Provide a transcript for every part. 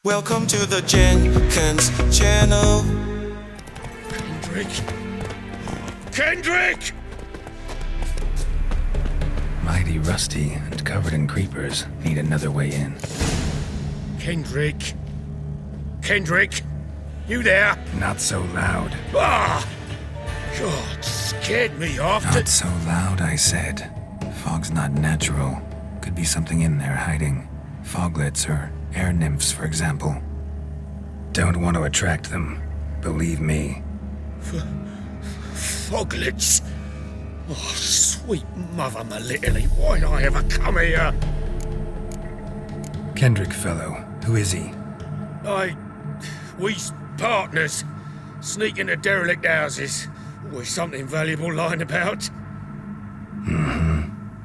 Welcome to the Jenkins channel. Kendrick! Mighty rusty and covered in creepers need another way in. Kendrick? You there? Not so loud. Ah! God, scared me off. Not so loud, I said. Fog's not natural. Could be something in there hiding. Foglets or air nymphs, for example. Don't want to attract them. Believe me. Foglets? Oh, sweet mother Malitily, why'd I ever come here? Kendrick fellow, who is he? We's partners. Sneak into derelict houses. Always something valuable lying about.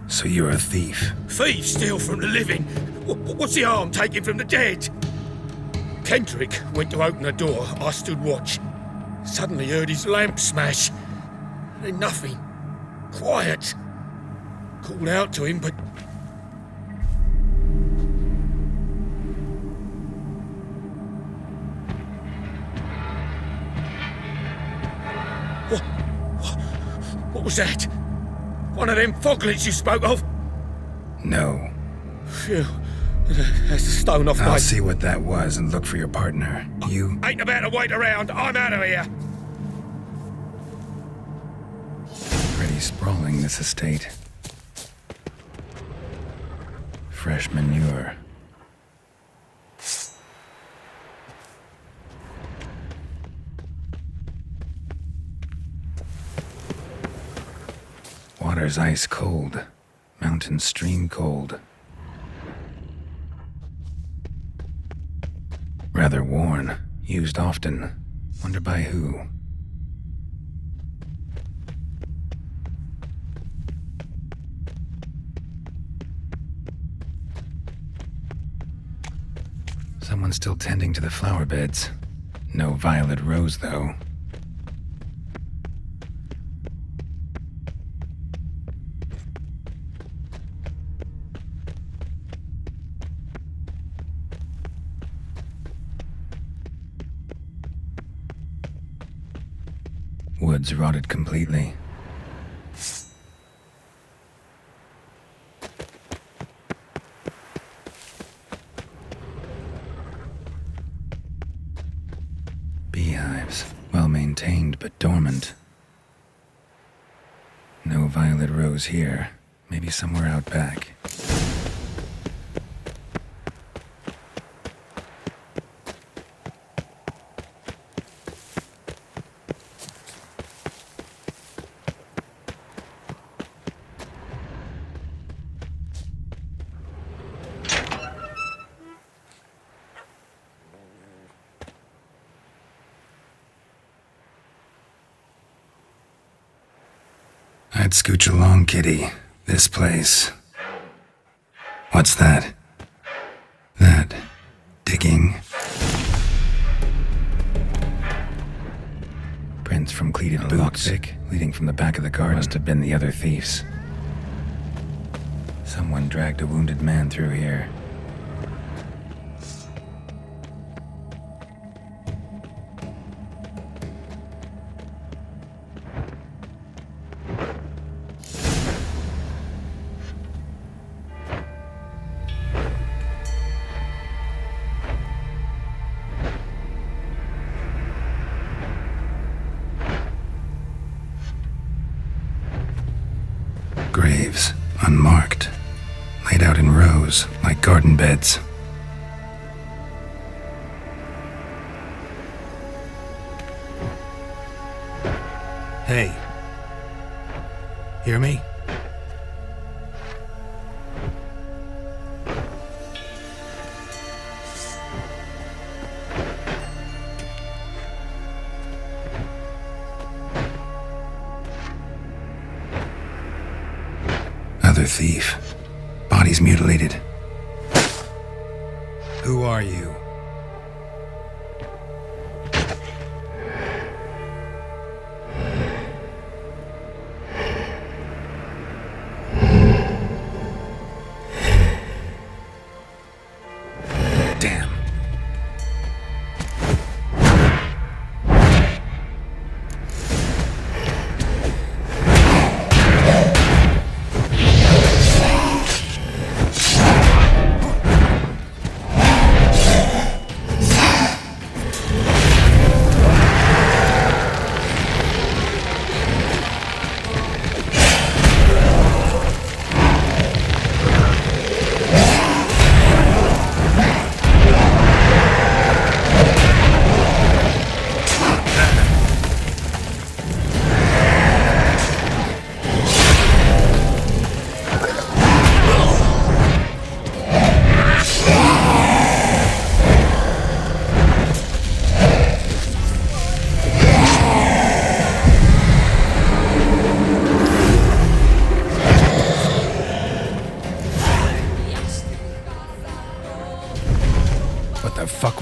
So you're a thief? Thieves steal from the living. What's the harm taking from the dead? Kendrick went to open the door. I stood watch. Suddenly heard his lamp smash. Then nothing. Quiet. Called out to him, but... What was that? One of them foglets you spoke of? No. Phew. That's a stone off my... I'll see what that was and look for your partner. You... Ain't about to wait around. I'm out of here. Pretty sprawling, this estate. Fresh manure. Water's ice cold. Mountain stream cold. Rather worn. Used often. Wonder by who. Someone's still tending to the flower beds. No violet rose, though. Woods rotted completely. Beehives, well maintained but dormant. No violet rose here. Maybe somewhere out back. I'd scooch along, kitty. This place. What's that? That... digging? Prints from cleated boots, leading from the back of the garden. Must have been the other thieves. Someone dragged a wounded man through here. Graves, unmarked, laid out in rows like garden beds. Hey. Hear me? Other thief. Body's mutilated. Who are you?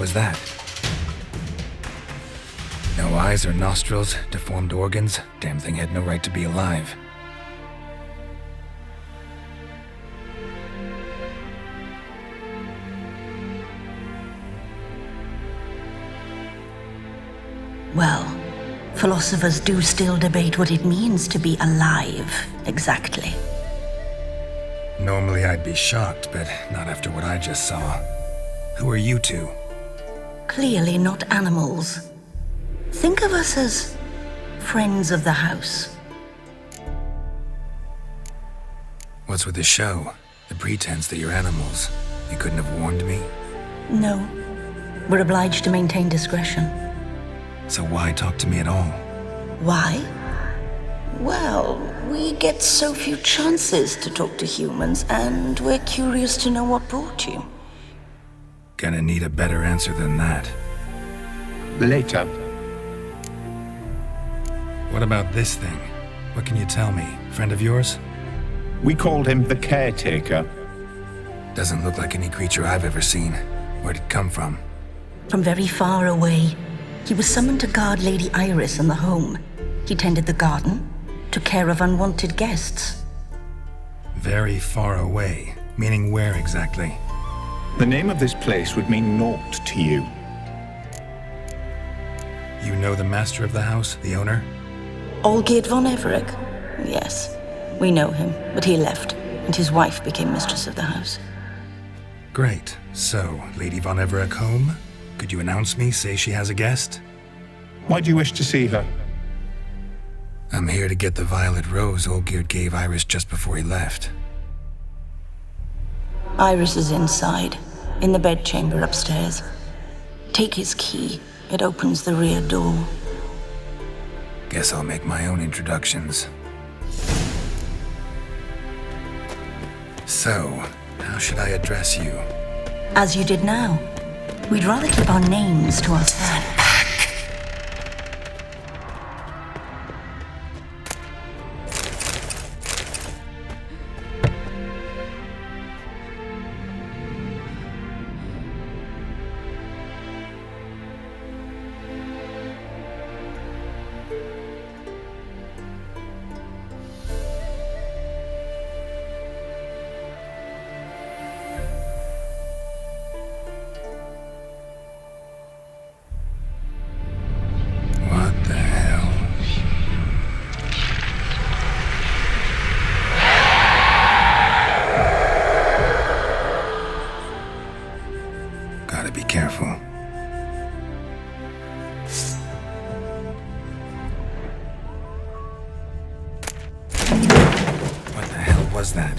was that? No eyes or nostrils, deformed organs. Damn thing had no right to be alive. Well, philosophers do still debate what it means to be alive, exactly. Normally I'd be shocked, but not after what I just saw. Who are you two? Clearly not animals. Think of us as friends of the house. What's with the show? The pretense that you're animals. You couldn't have warned me? No, we're obliged to maintain discretion. So why talk to me at all? Why? Well, we get so few chances to talk to humans, and we're curious to know what brought you. Gonna need a better answer than that. Later. What about this thing? What can you tell me? Friend of yours? We called him the Caretaker. Doesn't look like any creature I've ever seen. Where'd it come from? From very far away. He was summoned to guard Lady Iris in the home. He tended the garden, took care of unwanted guests. Very far away. Meaning where exactly? The name of this place would mean naught to you. You know the master of the house, the owner? Olgierd von Everec? Yes, we know him, but he left, and his wife became mistress of the house. Great. So, Lady von Everec home? Could you announce me, say she has a guest? Why do you wish to see her? I'm here to get the violet rose Olgierd gave Iris just before he left. Iris is inside, in the bedchamber upstairs. Take his key. It opens the rear door. Guess I'll make my own introductions. So, how should I address you? As you did now. We'd rather keep our names to ourselves. What the hell? Gotta be careful. What the hell was that?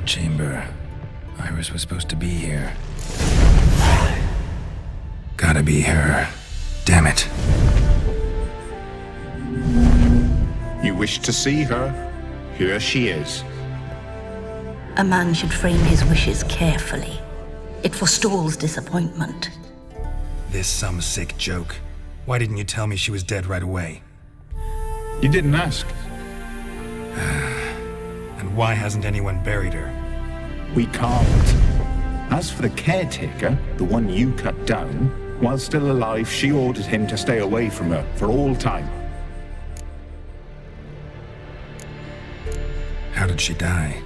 Bedchamber. Iris was supposed to be here. Gotta be her. Damn it. You wish to see her? Here she is. A man should frame his wishes carefully. It forestalls disappointment. This some sick joke. Why didn't you tell me she was dead right away? You didn't ask. And why hasn't anyone buried her? We can't. As for the caretaker, the one you cut down, while still alive, she ordered him to stay away from her for all time. How did she die?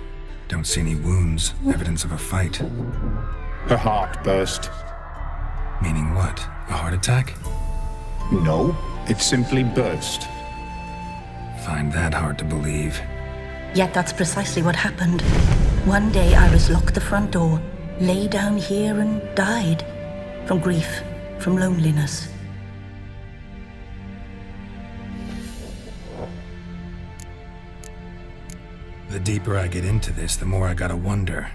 Don't see any wounds, evidence of a fight. Her heart burst. Meaning what? A heart attack? No, it simply burst. Find that hard to believe. Yet that's precisely what happened. One day Iris locked the front door, lay down here and died. From grief, from loneliness. The deeper I get into this, the more I gotta wonder.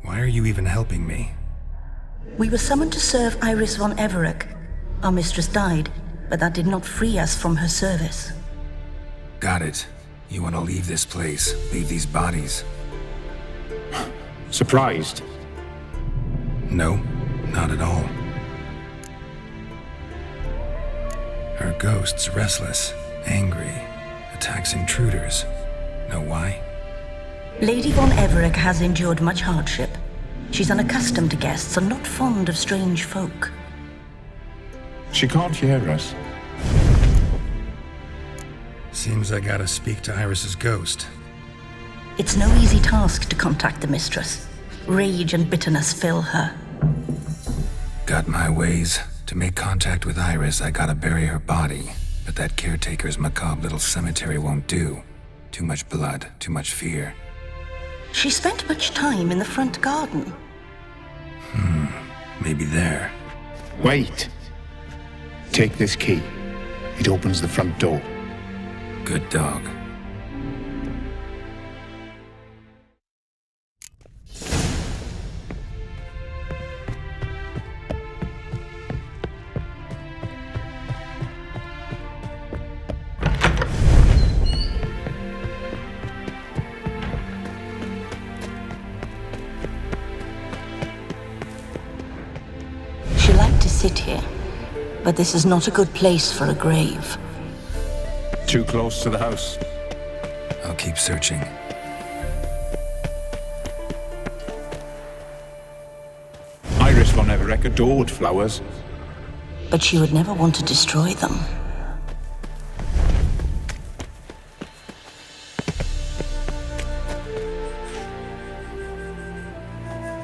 Why are you even helping me? We were summoned to serve Iris von Everec. Our mistress died, but that did not free us from her service. Got it. You want to leave this place, leave these bodies? Surprised? No, not at all. Her ghost's restless, angry, attacks intruders. Know why? Lady von Everec has endured much hardship. She's unaccustomed to guests and not fond of strange folk. She can't hear us. Seems I gotta speak to Iris's ghost. It's no easy task to contact the mistress. Rage and bitterness fill her. Got my ways. To make contact with Iris, I gotta bury her body. But that caretaker's macabre little cemetery won't do. Too much blood, too much fear. She spent much time in the front garden. Maybe there. Wait. Take this key. It opens the front door. Good dog. She liked to sit here, but this is not a good place for a grave. Too close to the house. I'll keep searching. Iris von Everec adored flowers. But she would never want to destroy them.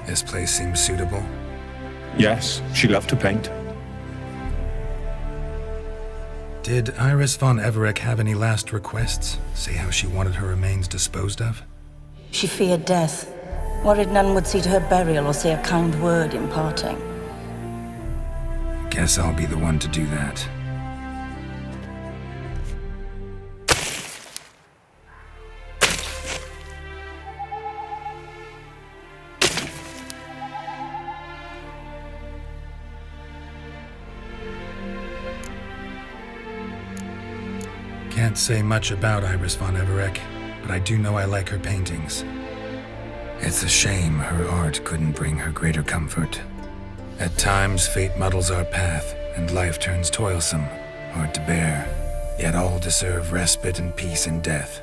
This place seems suitable. Yes, she loved to paint. Did Iris von Everec have any last requests? Say how she wanted her remains disposed of? She feared death, worried none would see to her burial or say a kind word in parting. Guess I'll be the one to do that. Can't say much about Iris von Everec, but I do know I like her paintings. It's a shame her art couldn't bring her greater comfort. At times, fate muddles our path, and life turns toilsome, hard to bear, yet all deserve respite and peace in death.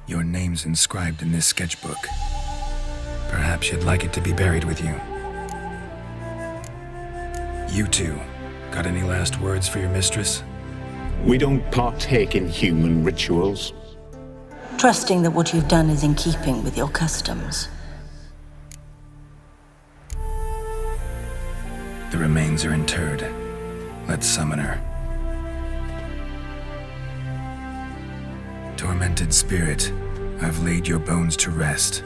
Your name's inscribed in this sketchbook. Perhaps you'd like it to be buried with you. You two, got any last words for your mistress? We don't partake in human rituals. Trusting that what you've done is in keeping with your customs. The remains are interred. Let's summon her. Tormented spirit, I've laid your bones to rest.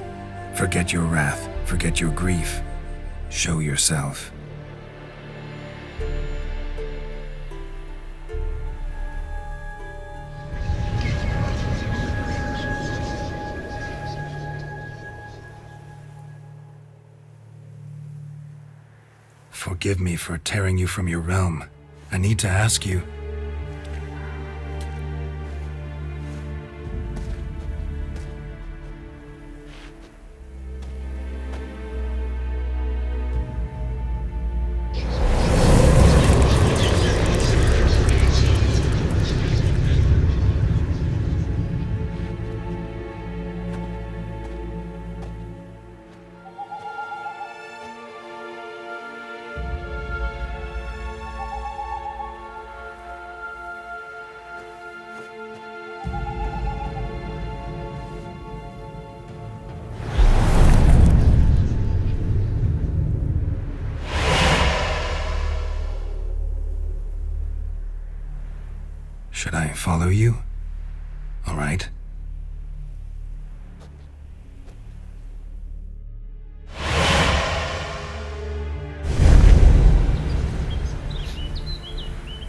Forget your wrath, forget your grief. Show yourself. Forgive me for tearing you from your realm. I need to ask you. Should I follow you? All right.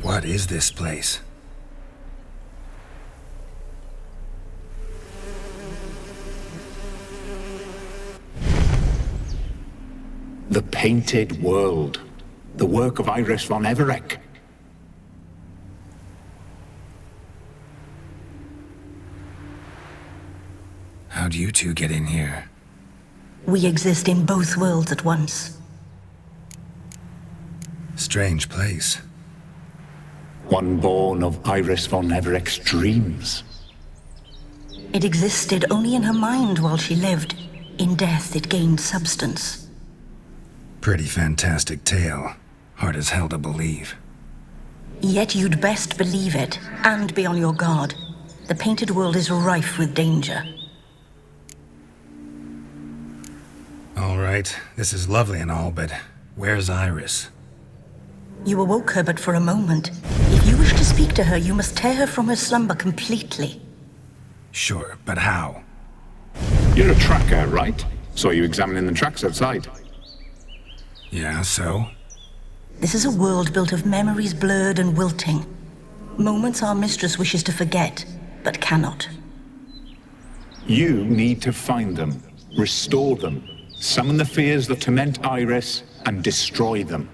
What is this place? The Painted World. The work of Olgierd von Everec. How'd you two get in here? We exist in both worlds at once. Strange place. One born of Olgierd von Everec's dreams. It existed only in her mind while she lived. In death, it gained substance. Pretty fantastic tale. Hard as hell to believe. Yet you'd best believe it, and be on your guard. The Painted World is rife with danger. All right, this is lovely and all, but where's Iris? You awoke her but for a moment. If you wish to speak to her, you must tear her from her slumber completely. Sure, but how? You're a tracker, right? Saw you examining the tracks outside. Yeah, so? This is a world built of memories blurred and wilting. Moments our mistress wishes to forget, but cannot. You need to find them, restore them, summon the fears that torment Iris, and destroy them.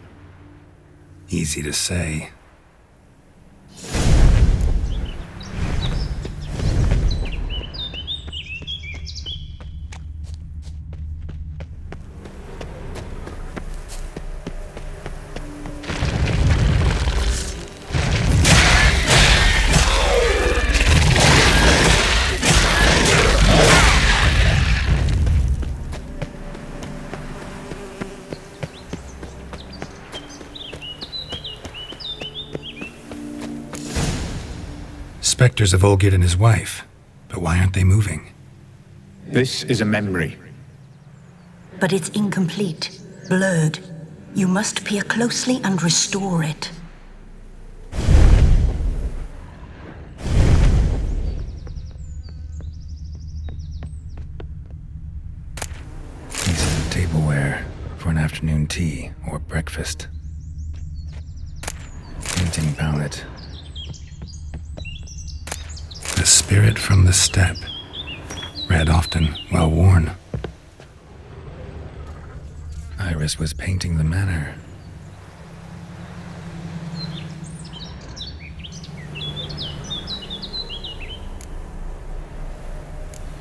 Easy to say. Spectres of Olgierd and his wife. But why aren't they moving? This is a memory. But it's incomplete, blurred. You must peer closely and restore it. Pieces of tableware for an afternoon tea or breakfast. Painting palette. The spirit from the steppe. Read often, well worn. Iris was painting the manor.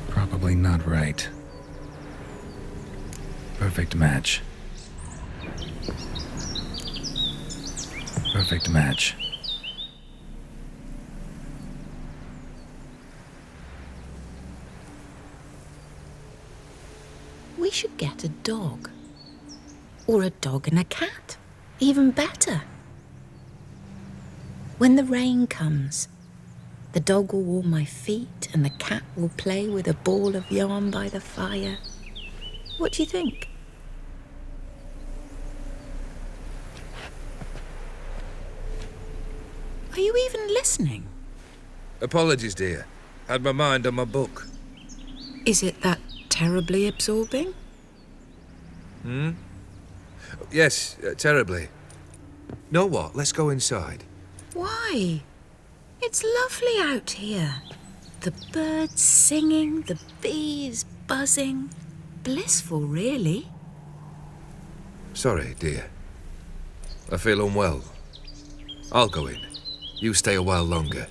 Probably not right. Perfect match. Perfect match. We should get a dog. Or a dog and a cat. Even better. When the rain comes, the dog will warm my feet and the cat will play with a ball of yarn by the fire. What do you think? Are you even listening? Apologies, dear. Had my mind on my book. Is it that terribly absorbing? Yes, terribly. Know what? Let's go inside. Why? It's lovely out here. The birds singing, the bees buzzing. Blissful, really. Sorry, dear. I feel unwell. I'll go in. You stay a while longer.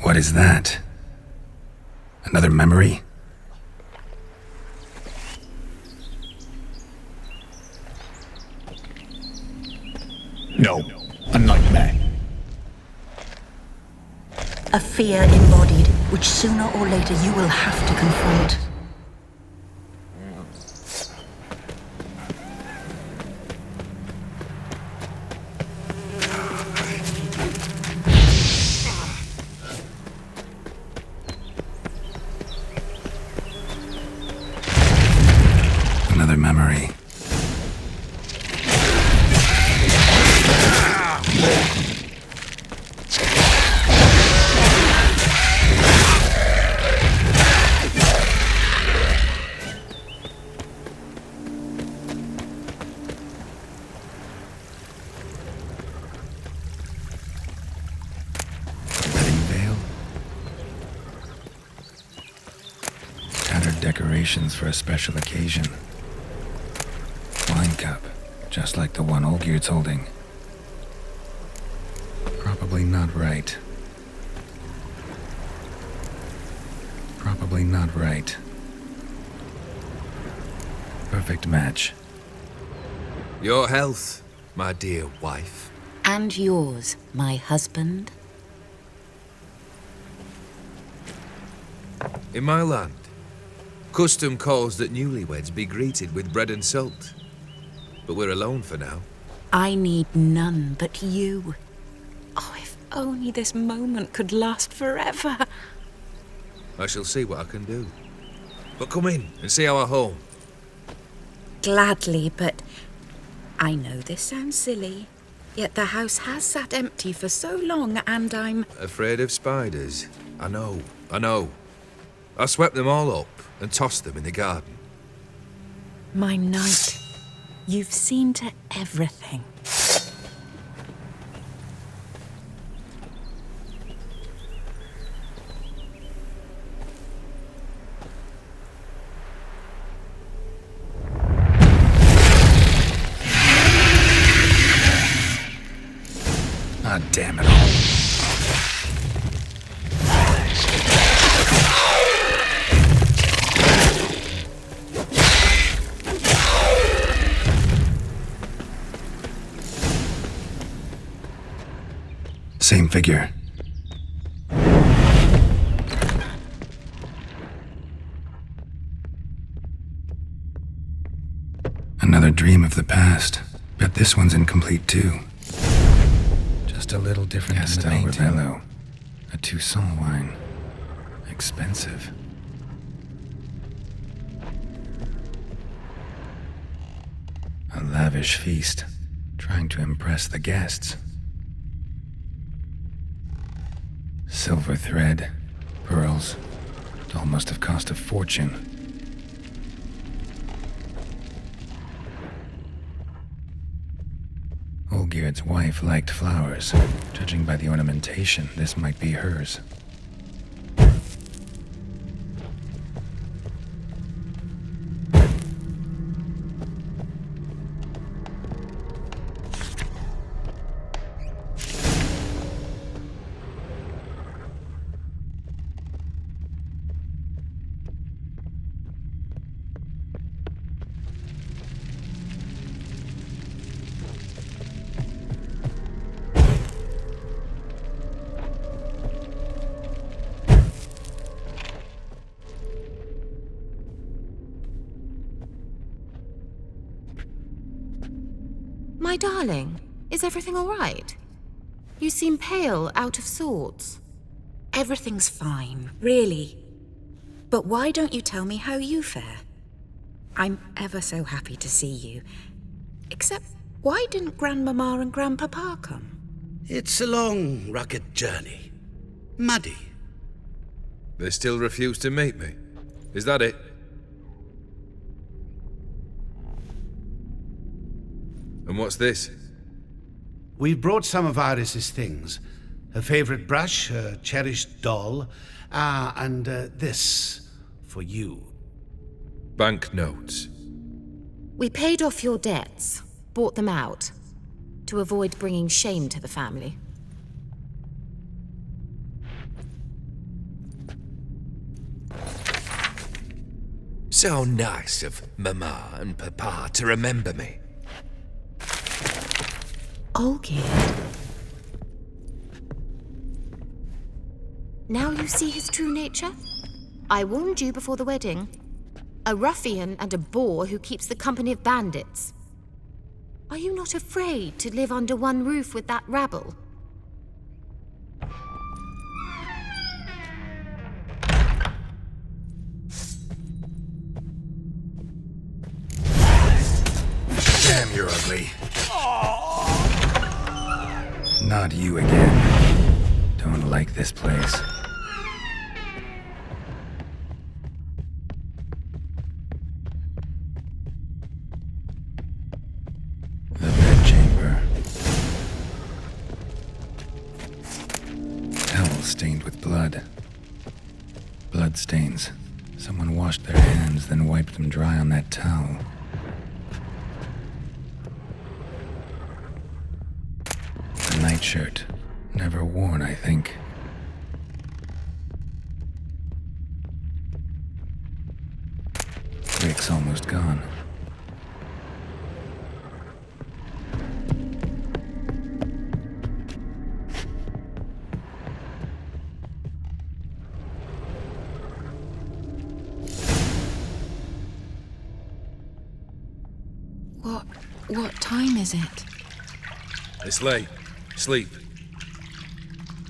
What is that? Another memory? No, a nightmare. A fear embodied, which sooner or later you will have to confront. Another memory. Decorations for a special occasion. Wine cup, just like the one Olgierd's holding. Probably not right. Probably not right. Perfect match. Your health, my dear wife. And yours, my husband. In my land, custom calls that newlyweds be greeted with bread and salt. But we're alone for now. I need none but you. Oh, if only this moment could last forever. I shall see what I can do. But come in and see our home. Gladly, but I know this sounds silly, yet the house has sat empty for so long and I'm... Afraid of spiders? I know. I swept them all up and tossed them in the garden. My knight, you've seen to everything. Ah, damn it all. Same figure. Another dream of the past. Bet this one's incomplete too. Just a little different than the main two. A Toussaint wine. Expensive. A lavish feast. Trying to impress the guests. Silver thread, pearls. It all must have cost a fortune. Olgierd's wife liked flowers. Judging by the ornamentation, this might be hers. My darling, is everything all right? You seem pale, out of sorts. Everything's fine, really. But why don't you tell me how you fare? I'm ever so happy to see you. Except Why didn't Grandmama and Grandpapa come? It's a long, rugged journey. Muddy. They still refuse to meet me. Is that it? And what's this? We brought some of Iris's things. Her favorite brush, her cherished doll, and this for you. Banknotes. We paid off your debts, bought them out, to avoid bringing shame to the family. So nice of Mama and Papa to remember me. Olgierd. Now you see his true nature? I warned you before the wedding. A ruffian and a boor who keeps the company of bandits. Are you not afraid to live under one roof with that rabble? Damn, you're ugly. Not you again. Don't like this place. The bedchamber. Towel stained with blood. Blood stains. Someone washed their hands, then wiped them dry on that towel. A nightshirt. Never worn, I think. Rick's almost gone. What time is it? It's late. Sleep.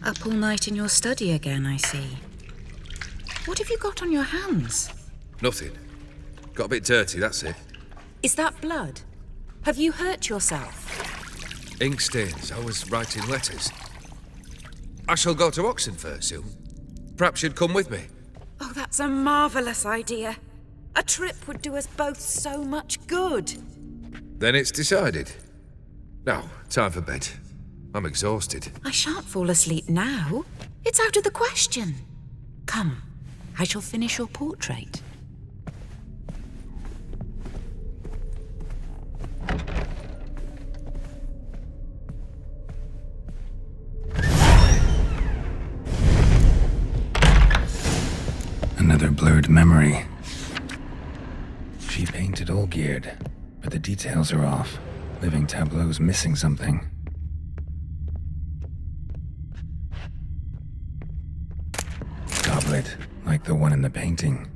Up all night in your study again, I see. What have you got on your hands? Nothing. Got a bit dirty, that's it. Is that blood? Have you hurt yourself? Ink stains. I was writing letters. I shall go to Oxenfurt soon. Perhaps you'd come with me. Oh, that's a marvellous idea. A trip would do us both so much good. Then it's decided. Now, time for bed. I'm exhausted. I shan't fall asleep now. It's out of the question. Come, I shall finish your portrait. Another blurred memory. She painted Olgierd, but the details are off. Living tableau's missing something. Goblet, like the one in the painting.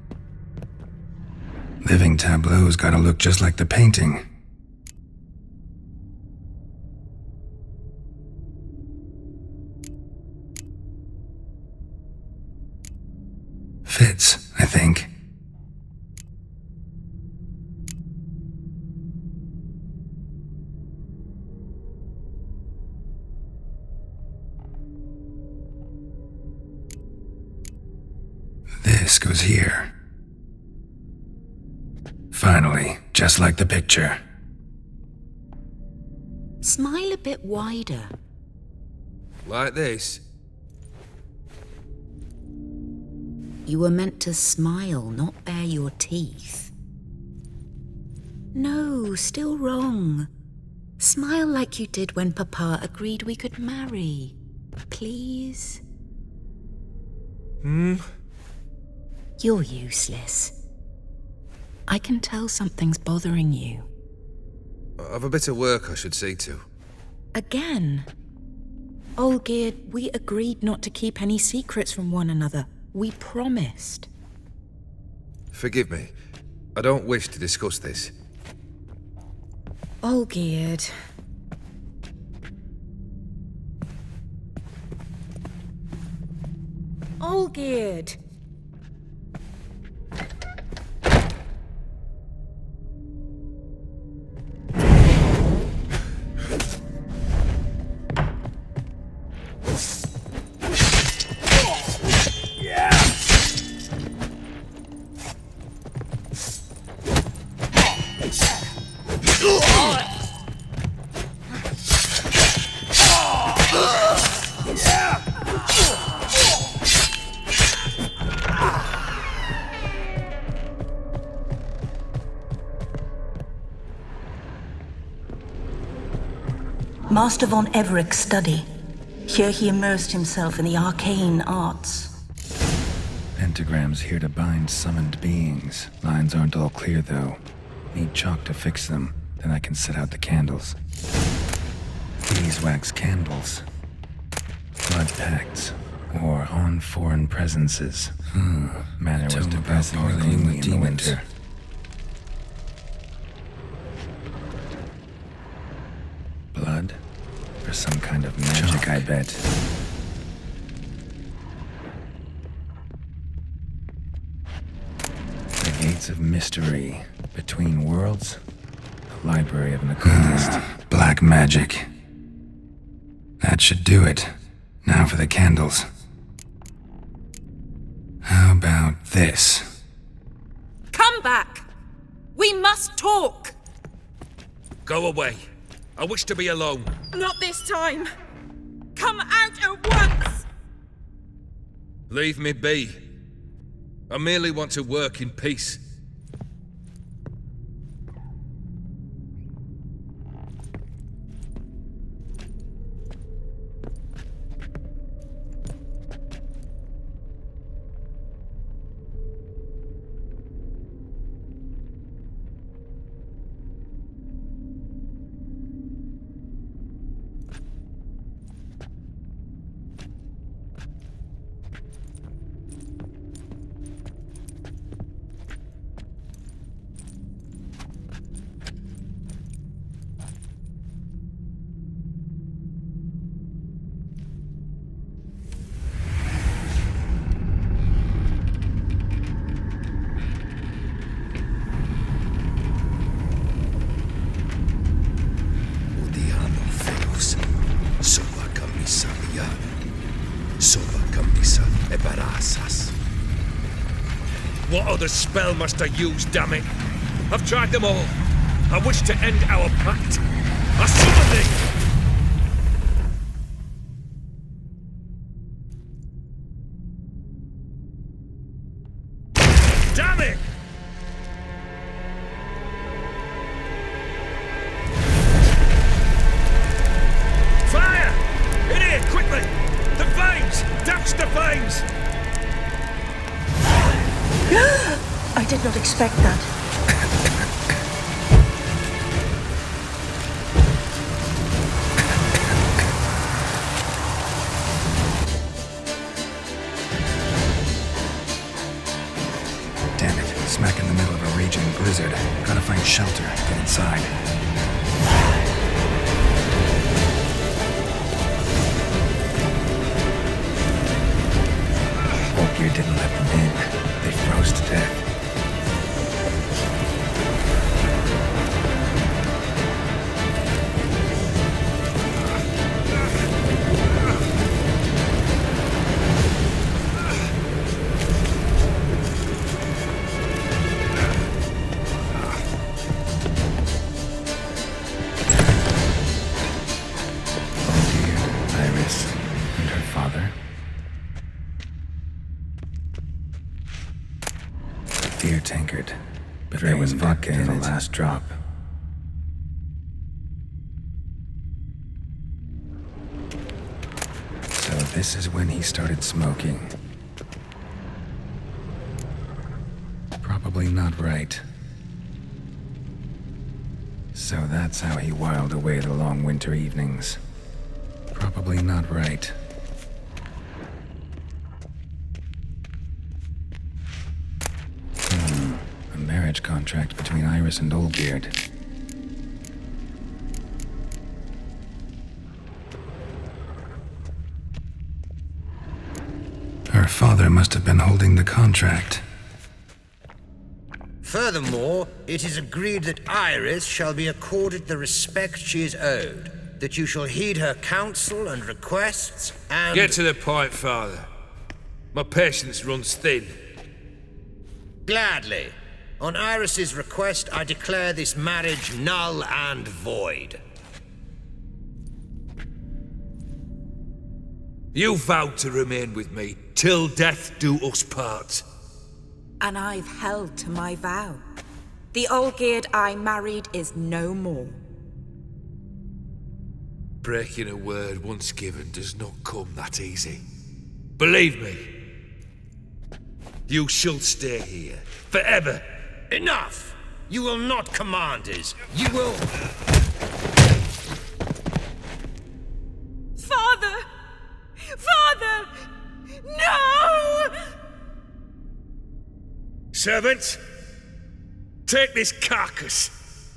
Living tableau's gotta look just like the painting. Fits, I think. This goes here. Finally, just like the picture. Smile a bit wider. Like this? You were meant to smile, not bare your teeth. No, still wrong. Smile like you did when Papa agreed we could marry. Please? You're useless. I can tell something's bothering you. I've a bit of work I should see to. Again? Olgierd, we agreed not to keep any secrets from one another. We promised. Forgive me. I don't wish to discuss this. Olgierd. Olgierd! Master von Everec's study. Here he immersed himself in the arcane arts. Pentagrams here to bind summoned beings. Lines aren't all clear, though. Need chalk to fix them, then I can set out the candles. Beeswax candles. Blood pacts. Or on foreign presences. Manor was depressingly gloomy in the winter. Blood? For some kind of magic, chalk. I bet. The Gates of Mystery. Between Worlds. The Library of an Occultist. Black magic. That should do it. Now for the candles. How about this? Come back! We must talk! Go away. I wish to be alone. Not this time! Come out at once! Leave me be. I merely want to work in peace. What other spell must I use, damn it? I've tried them all. I wish to end our pact. I summon thee! Damn it! Fire! In here, quickly! The flames! Dash the flames! I did not expect that. Damn it, smack in the middle of a raging blizzard. Gotta find shelter, get inside. Olgierd didn't let them in. They froze to death. Tankard, but there was vodka in the last drop. So this is when he started smoking. Probably not right. So that's how he whiled away the long winter evenings. Probably not right. Marriage contract between Iris and Olgierd. Her father must have been holding the contract. Furthermore, it is agreed that Iris shall be accorded the respect she is owed. that you shall heed her counsel and requests, and... Get to the point, Father. My patience runs thin. Gladly. On Iris's request, I declare this marriage null and void. You vowed to remain with me till death do us part. And I've held to my vow. The Olgierd I married is no more. Breaking a word once given does not come that easy. Believe me. You shall stay here, forever. Enough! You will not command us. You will... Father! Father! No! Servants, take this carcass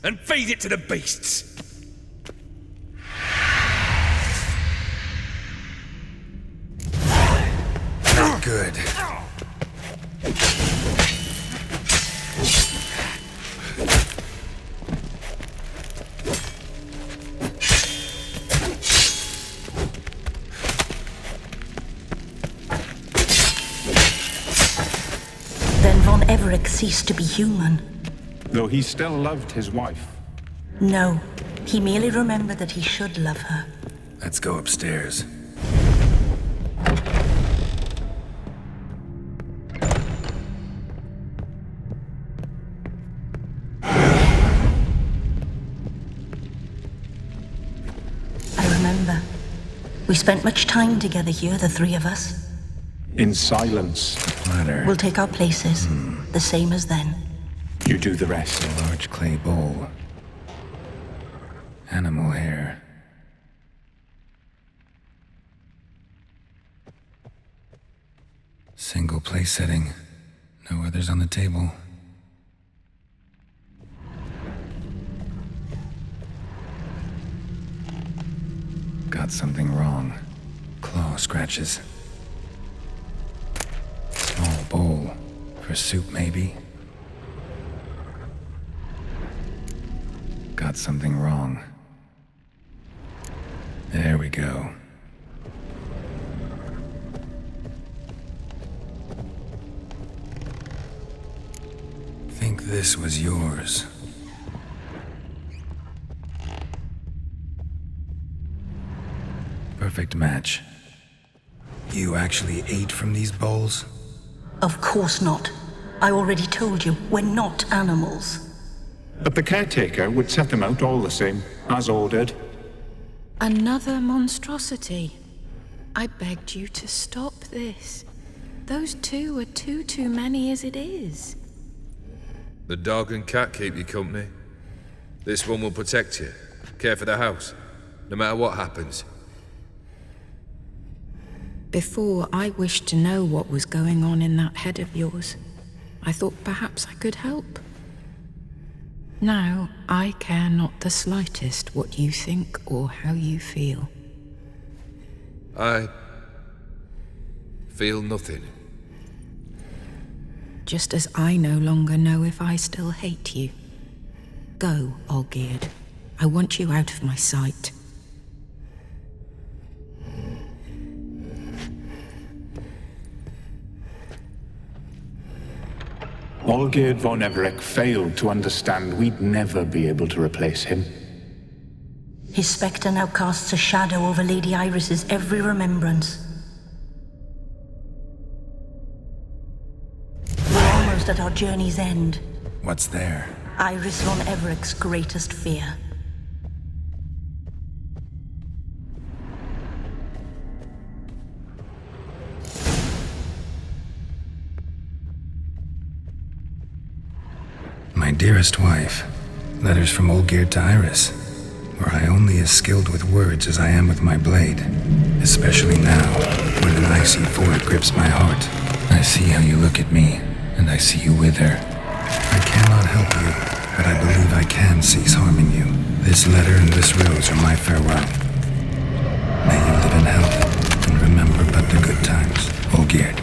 and feed it to the beasts. Not good. Von Everec ceased to be human. Though he still loved his wife. No, he merely remembered that he should love her. Let's go upstairs. I remember. We spent much time together here, the three of us. In silence. Platter. We'll take our places, the same as then. You do the rest. A large clay bowl. Animal hair. Single place setting. No others on the table. Got something wrong. Claw scratches. Small bowl. For soup, maybe? Got something wrong. There we go. Think this was yours. Perfect match. You actually ate from these bowls? Of course not. I already told you, we're not animals. But the caretaker would set them out all the same, as ordered. Another monstrosity. I begged you to stop this. Those two are too many as it is. The dog and cat keep you company. This one will protect you, care for the house, no matter what happens. Before, I wished to know what was going on in that head of yours. I thought perhaps I could help. Now, I care not the slightest what you think or how you feel. I feel nothing. Just as I no longer know if I still hate you. Go, Olgierd. I want you out of my sight. Olgierd von Everec failed to understand we'd never be able to replace him. His spectre now casts a shadow over Lady Iris's every remembrance. We're almost at our journey's end. What's there? Iris von Everec's greatest fear. My dearest wife, letters from Olgierd to Iris, where I only as skilled with words as I am with my blade, especially now, when an icy void grips my heart. I see how you look at me, and I see you wither. I cannot help you, but I believe I can cease harming you. This letter and this rose are my farewell. May you live in health, and remember but the good times, Olgierd.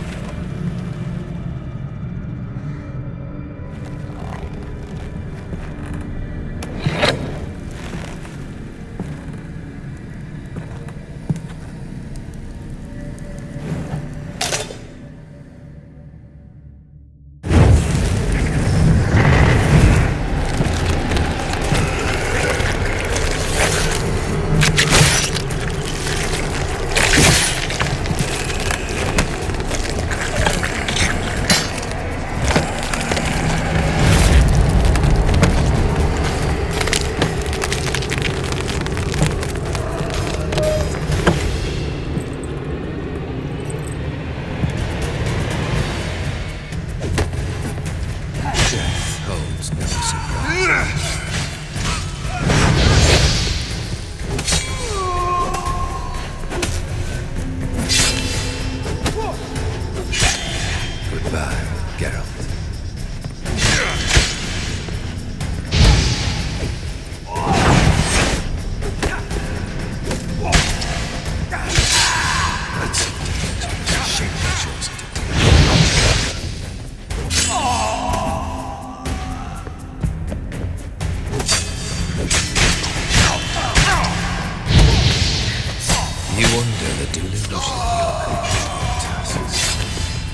Surrender the delusion of your continual tasks.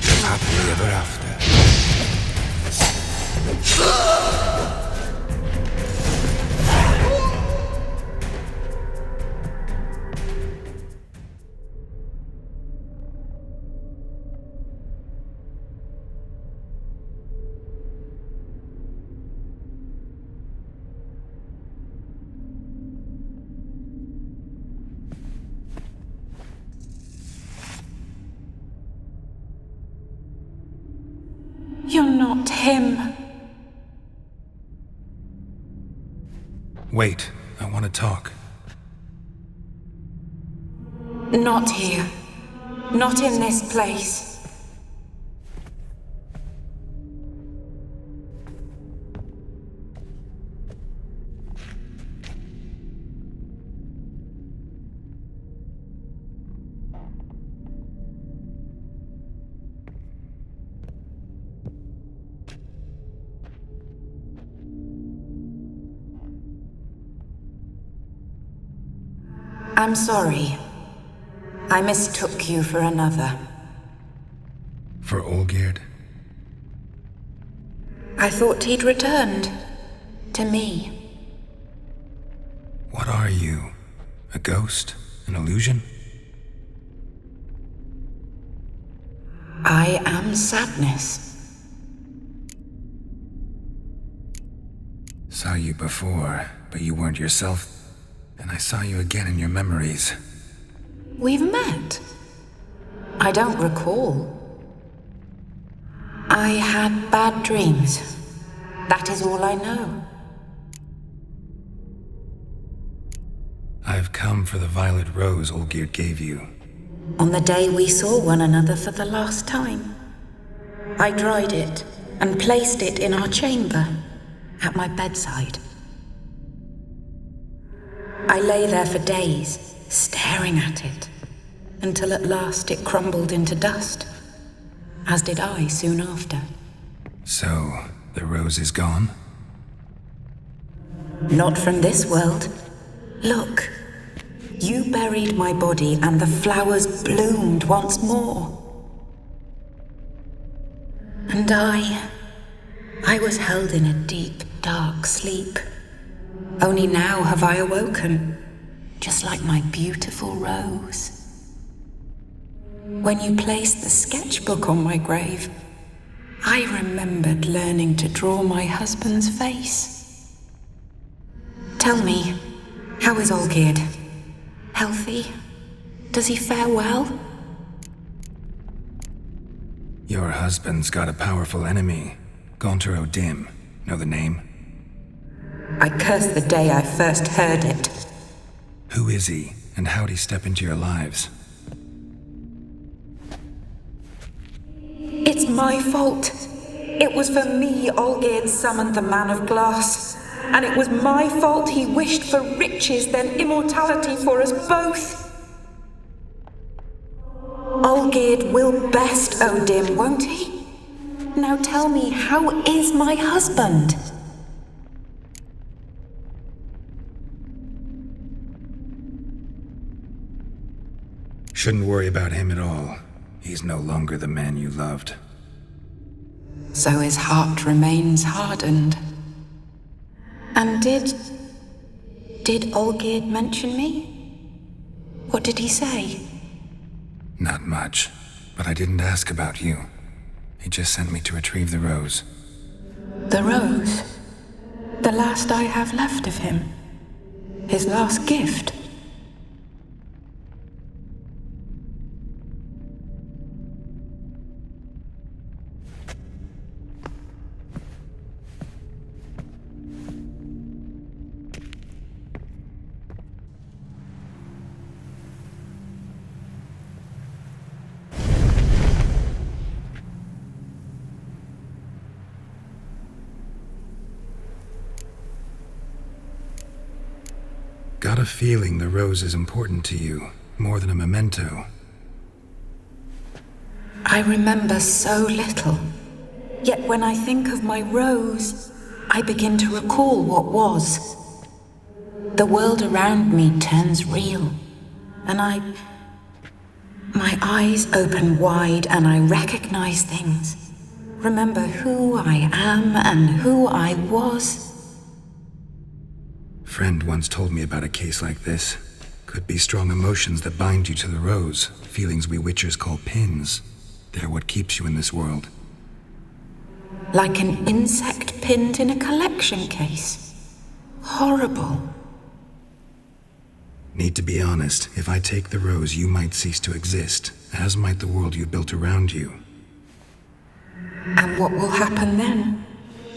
Live happily ever after. You're not him. Wait, I want to talk. Not here. Not in this place. I'm sorry. I mistook you for another. For Olgierd? I thought he'd returned. To me. What are you? A ghost? An illusion? I am sadness. Saw you before, but you weren't yourself. And I saw you again in your memories. We've met? I don't recall. I had bad dreams. That is all I know. I've come for the violet rose Olgierd gave you. On the day we saw one another for the last time, I dried it and placed it in our chamber, at my bedside. I lay there for days, staring at it, until at last it crumbled into dust, as did I soon after. So, the rose is gone? Not from this world. Look, you buried my body and the flowers bloomed once more. And I was held in a deep, dark sleep. Only now have I awoken, just like my beautiful rose. When you placed the sketchbook on my grave, I remembered learning to draw my husband's face. Tell me, how is Olgierd? Healthy? Does he fare well? Your husband's got a powerful enemy, Gaunter O'Dimm. Know the name? I curse the day I first heard it. Who is he, and how'd he step into your lives? It's my fault. It was for me Olgierd summoned the Man of Glass. And it was my fault he wished for riches, then immortality for us both. Olgierd will best O'Dimm, won't he? Now tell me, how is my husband? Shouldn't worry about him at all. He's no longer the man you loved. So his heart remains hardened. And did Olgierd mention me? What did he say? Not much, but I didn't ask about you. He just sent me to retrieve the rose. The rose? The last I have left of him? His last gift? Got a feeling the rose is important to you, more than a memento. I remember so little. Yet when I think of my rose, I begin to recall what was. The world around me turns real, and My eyes open wide and I recognize things. Remember who I am and who I was. Friend once told me about a case like this. Could be strong emotions that bind you to the rose, feelings we witchers call pins. They're what keeps you in this world. Like an insect pinned in a collection case. Horrible. Need to be honest, if I take the rose, you might cease to exist, as might the world you built around you. And what will happen then?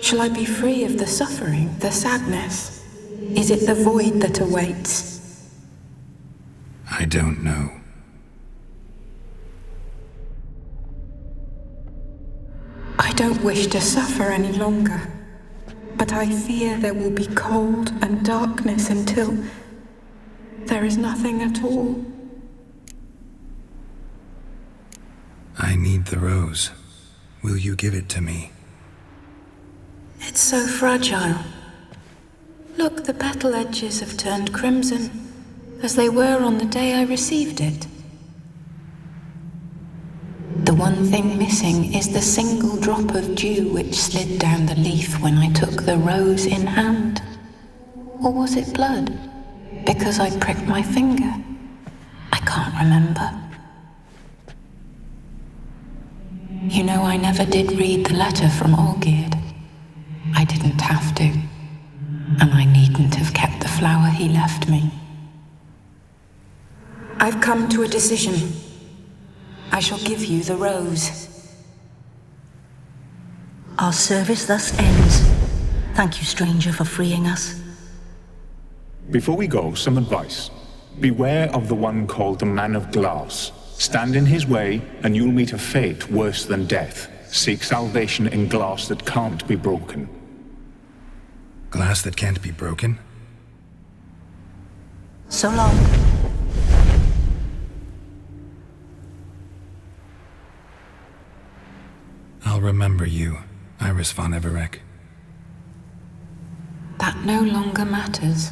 Shall I be free of the suffering, the sadness? Is it the void that awaits? I don't know. I don't wish to suffer any longer, but I fear there will be cold and darkness until there is nothing at all. I need the rose. Will you give it to me? It's so fragile. Look, the petal edges have turned crimson, as they were on the day I received it. The one thing missing is the single drop of dew which slid down the leaf when I took the rose in hand. Or was it blood? Because I pricked my finger. I can't remember. You know, I never did read the letter from Olgierd. I didn't have to. And I needn't have kept the flower he left me. I've come to a decision. I shall give you the rose. Our service thus ends. Thank you, stranger, for freeing us. Before we go, some advice. Beware of the one called the Man of Glass. Stand in his way, and you'll meet a fate worse than death. Seek salvation in glass that can't be broken. Glass that can't be broken? So long. I'll remember you, Iris von Everec. That no longer matters.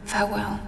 Farewell.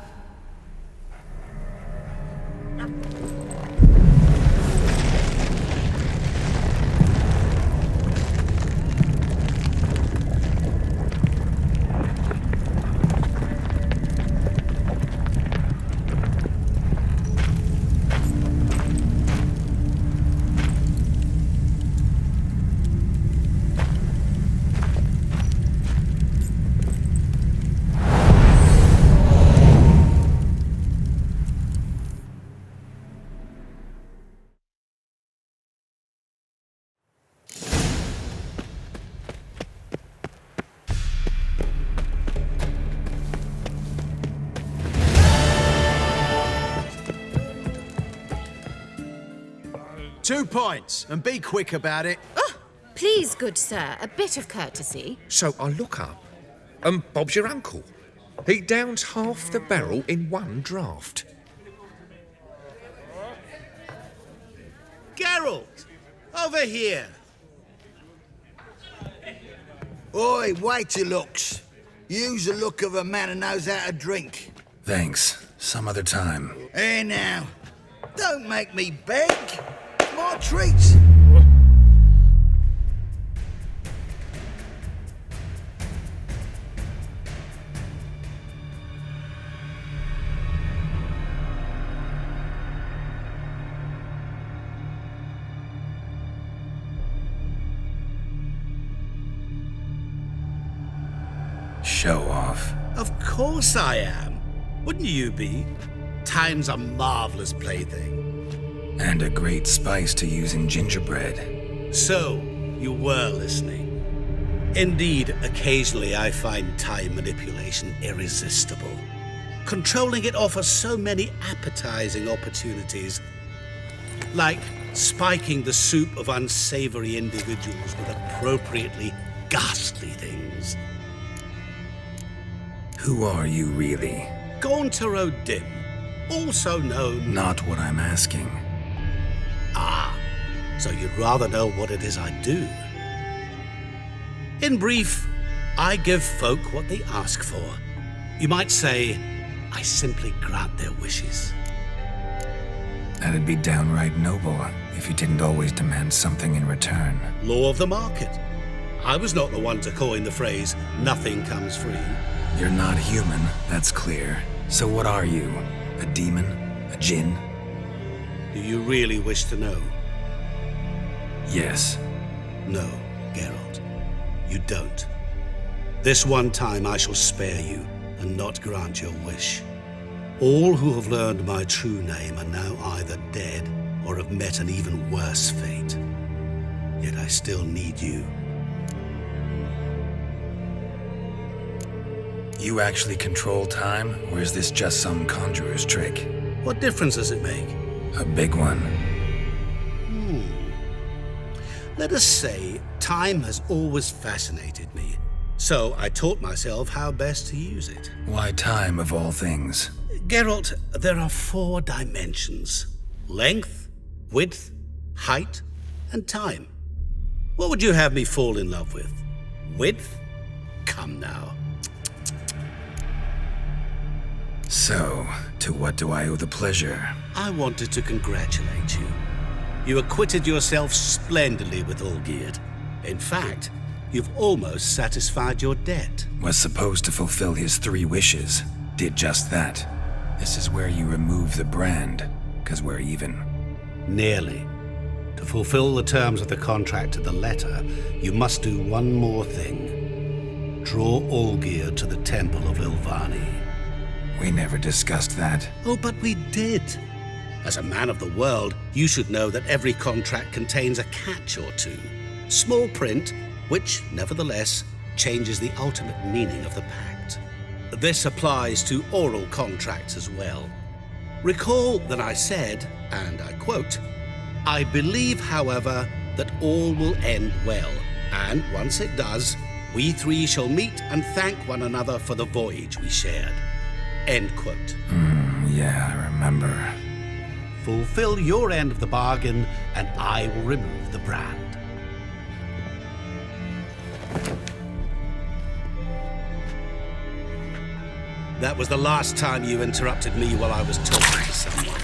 Two points, and be quick about it. Oh, please, good sir, a bit of courtesy. So I look up, and Bob's your uncle. He downs half the barrel in one draught. Geralt! Over here! Oi, wait your looks. Use the look of a man who knows how to drink. Thanks. Some other time. Here now. Don't make me beg. My treats. Show off. Of course I am. Wouldn't you be? Time's a marvelous plaything. And a great spice to use in gingerbread. So, you were listening. Indeed, occasionally I find time manipulation irresistible. Controlling it offers so many appetizing opportunities. Like spiking the soup of unsavory individuals with appropriately ghastly things. Who are you really? Gaunter O'Dimm, also known... Not what I'm asking. Ah, so you'd rather know what it is I do. In brief, I give folk what they ask for. You might say, I simply grant their wishes. That'd be downright noble if you didn't always demand something in return. Law of the market. I was not the one to coin the phrase, nothing comes free. You're not human, that's clear. So what are you? A demon? A djinn? Do you really wish to know? Yes. No, Geralt. You don't. This one time I shall spare you and not grant your wish. All who have learned my true name are now either dead or have met an even worse fate. Yet I still need you. You actually control time, or is this just some conjurer's trick? What difference does it make? A big one. Let us say, time has always fascinated me. So I taught myself how best to use it. Why time, of all things? Geralt, there are 4 dimensions. Length, width, height, and time. What would you have me fall in love with? Width? Come now. So, to what do I owe the pleasure? I wanted to congratulate you. You acquitted yourself splendidly with Olgierd. In fact, you've almost satisfied your debt. Was supposed to fulfill his 3 wishes. Did just that. This is where you remove the brand, 'cause we're even. Nearly. To fulfill the terms of the contract to the letter, you must do one more thing. Draw Olgierd to the Temple of Lilvani. We never discussed that. Oh, but we did. As a man of the world, you should know that every contract contains a catch or two. Small print, which, nevertheless, changes the ultimate meaning of the pact. This applies to oral contracts as well. Recall that I said, and I quote, "I believe, however, that all will end well, and once it does, we 3 shall meet and thank one another for the voyage we shared." End quote. Yeah, I remember. Fulfill your end of the bargain, and I will remove the brand. That was the last time you interrupted me while I was talking to someone.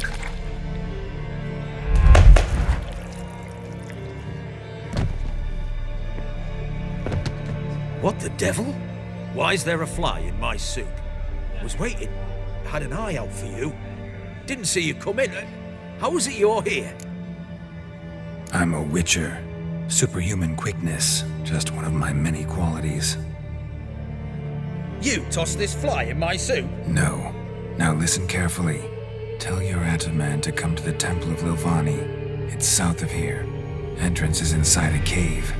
What the devil? Why is there a fly in my soup? Was waiting. Had an eye out for you. Didn't see you come in. How is it you're here? I'm a witcher. Superhuman quickness, just one of my many qualities. You tossed this fly in my soup? No. Now listen carefully. Tell your Appertain to come to the Temple of Lilvani. It's south of here. Entrance is inside a cave.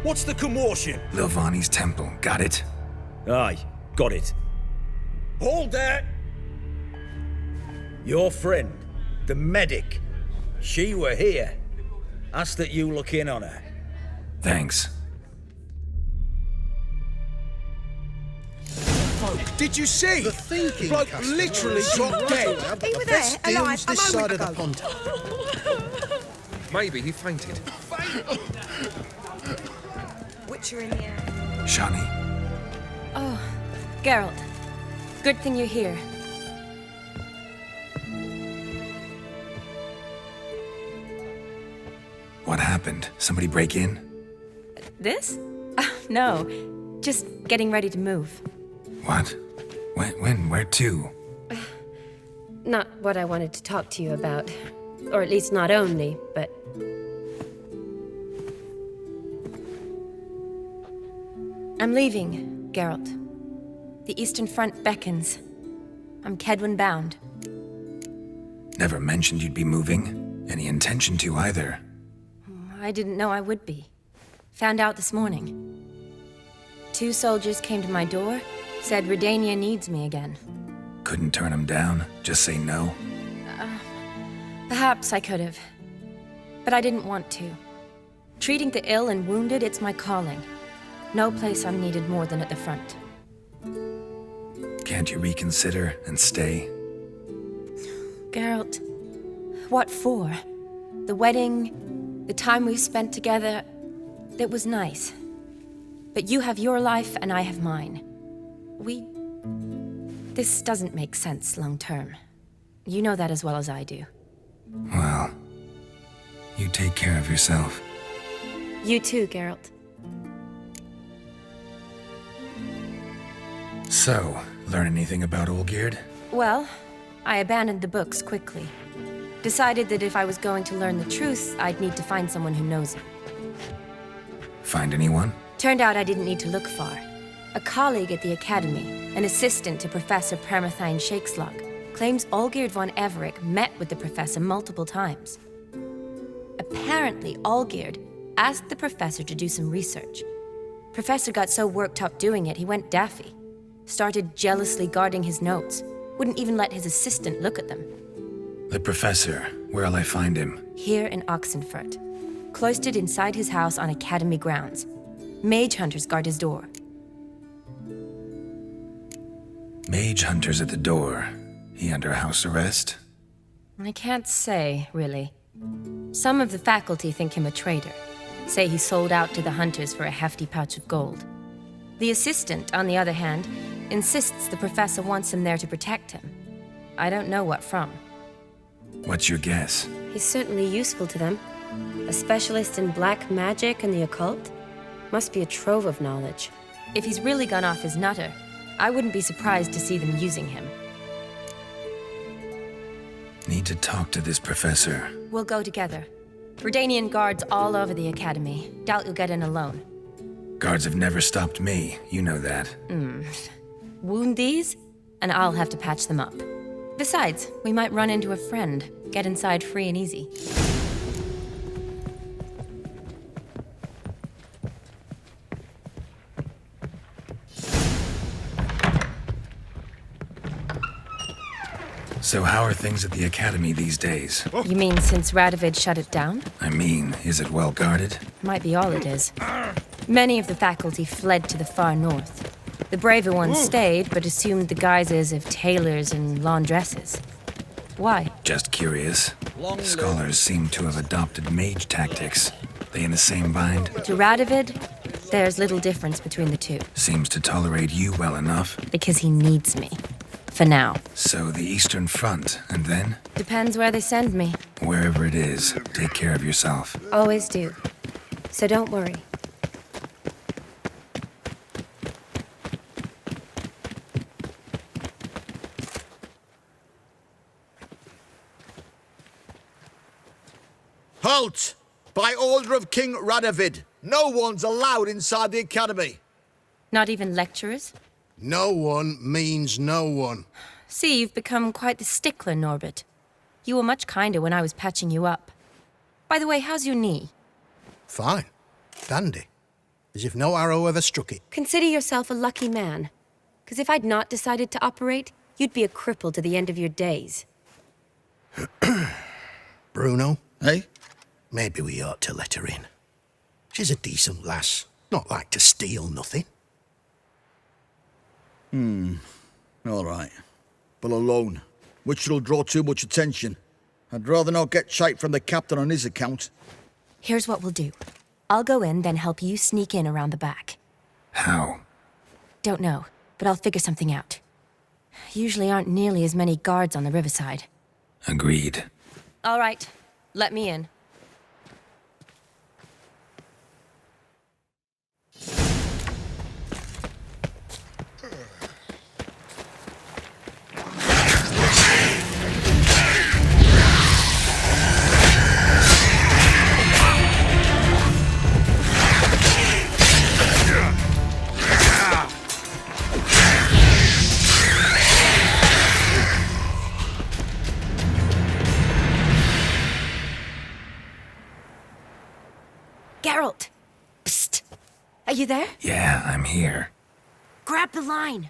What's the commotion? Lilvani's temple, got it? Aye, got it. Hold there! Your friend, the medic, she were here. Ask that you look in on her. Thanks. Folk, did you see? The thinking bloke customer literally is dropped dead. They were there, alive, this side of the pond. Maybe he fainted. Witcher in the air. Shani? Oh, Geralt. Good thing you're here. What happened? Somebody break in? This? No. Just getting ready to move. What? When? Where to? Not what I wanted to talk to you about. Or at least not only, but... I'm leaving, Geralt. The Eastern Front beckons. I'm Kedwin bound. Never mentioned you'd be moving. Any intention to either. I didn't know I would be. Found out this morning. 2 soldiers came to my door, said Redania needs me again. Couldn't turn him down? Just say no? Perhaps I could have. But I didn't want to. Treating the ill and wounded, it's my calling. No place I'm needed more than at the front. Can't you reconsider and stay? Geralt, what for? The wedding, the time we've spent together, it was nice. But you have your life and I have mine. This doesn't make sense long term. You know that as well as I do. Well, you take care of yourself. You too, Geralt. So, learn anything about Olgierd? Well, I abandoned the books quickly. Decided that if I was going to learn the truth, I'd need to find someone who knows it. Find anyone? Turned out I didn't need to look far. A colleague at the Academy, an assistant to Professor Permathine Shakeslock, claims Olgierd von Everec met with the professor multiple times. Apparently, Olgierd asked the professor to do some research. Professor got so worked up doing it, he went daffy. Started jealously guarding his notes. Wouldn't even let his assistant look at them. The professor. Where'll I find him? Here in Oxenfurt. Cloistered inside his house on Academy grounds. Mage hunters guard his door. Mage hunters at the door. He under house arrest? I can't say, really. Some of the faculty think him a traitor. Say he sold out to the hunters for a hefty pouch of gold. The assistant, on the other hand, insists the professor wants him there to protect him. I don't know what from. What's your guess? He's certainly useful to them. A specialist in black magic and the occult? Must be a trove of knowledge. If he's really gone off his nutter, I wouldn't be surprised to see them using him. Need to talk to this professor. We'll go together. Redanian guards all over the Academy. Doubt you'll get in alone. Guards have never stopped me, you know that. Wound these, and I'll have to patch them up. Besides, we might run into a friend. Get inside free and easy. So how are things at the Academy these days? You mean since Radovid shut it down? I mean, is it well guarded? Might be all it is. Many of the faculty fled to the far north. The braver ones stayed, but assumed the guises of tailors and laundresses. Why? Just curious. Scholars seem to have adopted mage tactics. They in the same bind? To Radovid, there's little difference between the two. Seems to tolerate you well enough. Because he needs me. For now. So the Eastern Front, and then? Depends where they send me. Wherever it is, take care of yourself. Always do. So don't worry. Halt! By order of King Radovid, no one's allowed inside the Academy. Not even lecturers? No one means no one. See, you've become quite the stickler, Norbert. You were much kinder when I was patching you up. By the way, how's your knee? Fine. Dandy. As if no arrow ever struck it. Consider yourself a lucky man. Because if I'd not decided to operate, you'd be a cripple to the end of your days. Bruno, eh? Maybe we ought to let her in. She's a decent lass. Not like to steal nothing. All right. But alone, which will draw too much attention. I'd rather not get shite from the captain on his account. Here's what we'll do. I'll go in, then help you sneak in around the back. How? Don't know, but I'll figure something out. Usually aren't nearly as many guards on the riverside. Agreed. All right, let me in. Geralt! Psst! Are you there? Yeah, I'm here. Grab the line!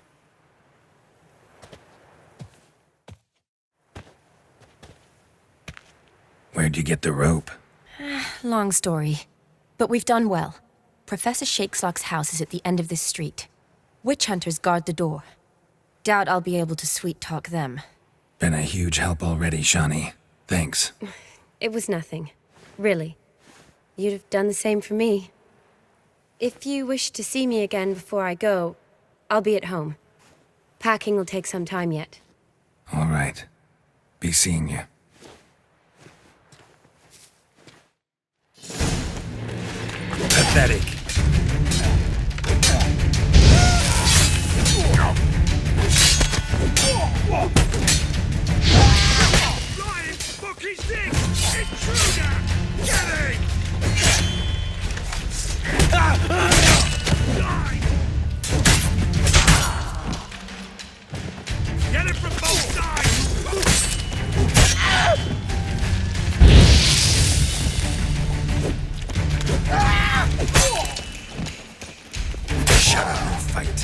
Where'd you get the rope? Long story. But we've done well. Professor Shakeslock's house is at the end of this street. Witch hunters guard the door. Doubt I'll be able to sweet-talk them. Been a huge help already, Shani. Thanks. It was nothing. Really. You'd have done the same for me. If you wish to see me again before I go, I'll be at home. Packing will take some time yet. All right. Be seeing you. Pathetic. Flying fucking stick! Intruder! Getting! Get it from both sides! Shut up and fight.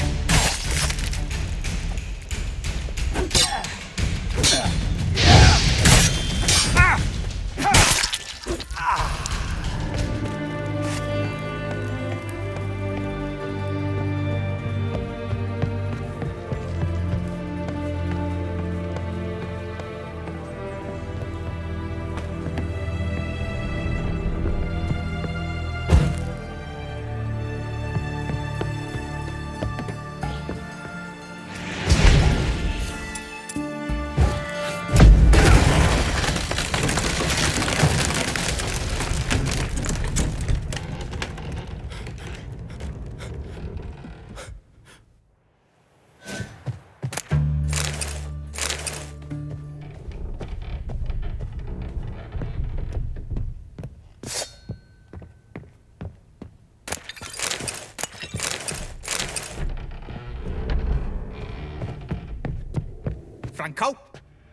Franco?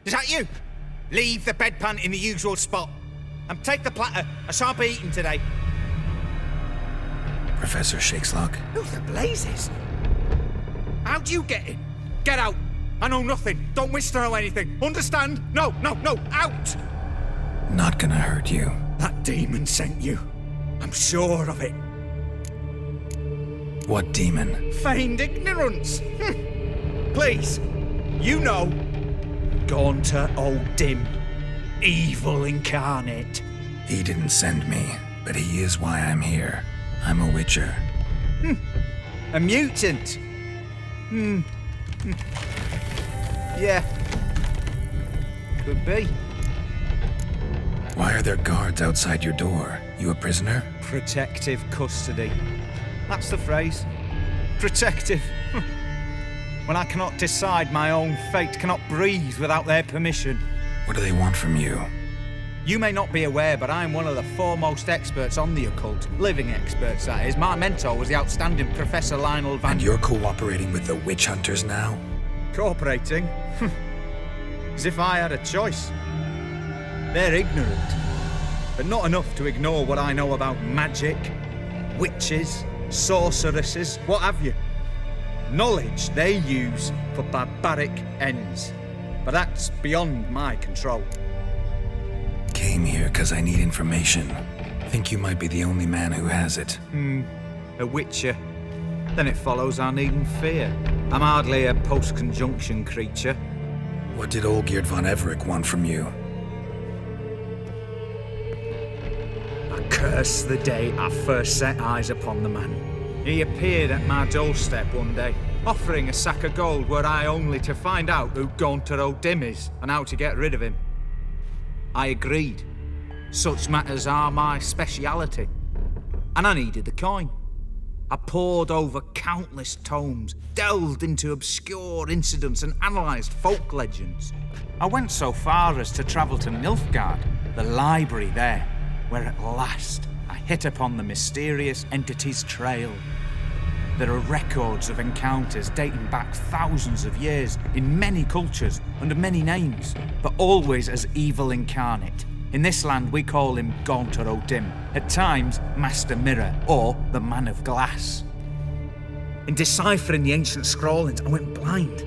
Is that you? Leave the bedpan in the usual spot. And take the platter. I shan't be eating today. Professor Shakeslock? Who the blazes? How'd you get in? Get out. I know nothing. Don't wish to know anything. Understand? No, out! Not gonna hurt you. That demon sent you. I'm sure of it. What demon? Feigned ignorance. Please, you know. Gaunter O'Dimm. Evil Incarnate. He didn't send me, but he is why I'm here. I'm a witcher. A mutant. Yeah. Could be. Why are there guards outside your door? You a prisoner? Protective custody. That's the phrase. Protective. When I cannot decide my own fate, cannot breathe without their permission. What do they want from you? You may not be aware, but I'm one of the foremost experts on the occult. Living experts, that is. My mentor was the outstanding Professor Lionel Van... And you're cooperating with the witch hunters now? Cooperating? As if I had a choice. They're ignorant, but not enough to ignore what I know about magic, witches, sorceresses, what have you. Knowledge they use for barbaric ends, but that's beyond my control. Came here because I need information. Think you might be the only man who has it. A witcher. Then it follows I needn't fear. I'm hardly a post-conjunction creature. What did Olgierd von Everec want from you? I curse the day I first set eyes upon the man. He appeared at my doorstep one day, offering a sack of gold were I only to find out who Gaunter O'Dimm is and how to get rid of him. I agreed. Such matters are my speciality. And I needed the coin. I pored over countless tomes, delved into obscure incidents and analysed folk legends. I went so far as to travel to Nilfgaard, the library there, where at last I hit upon the mysterious entity's trail. There are records of encounters dating back thousands of years in many cultures under many names, but always as Evil Incarnate. In this land we call him Gaunter O'Dimm, at times Master Mirror or the Man of Glass. In deciphering the ancient scrawlings I went blind,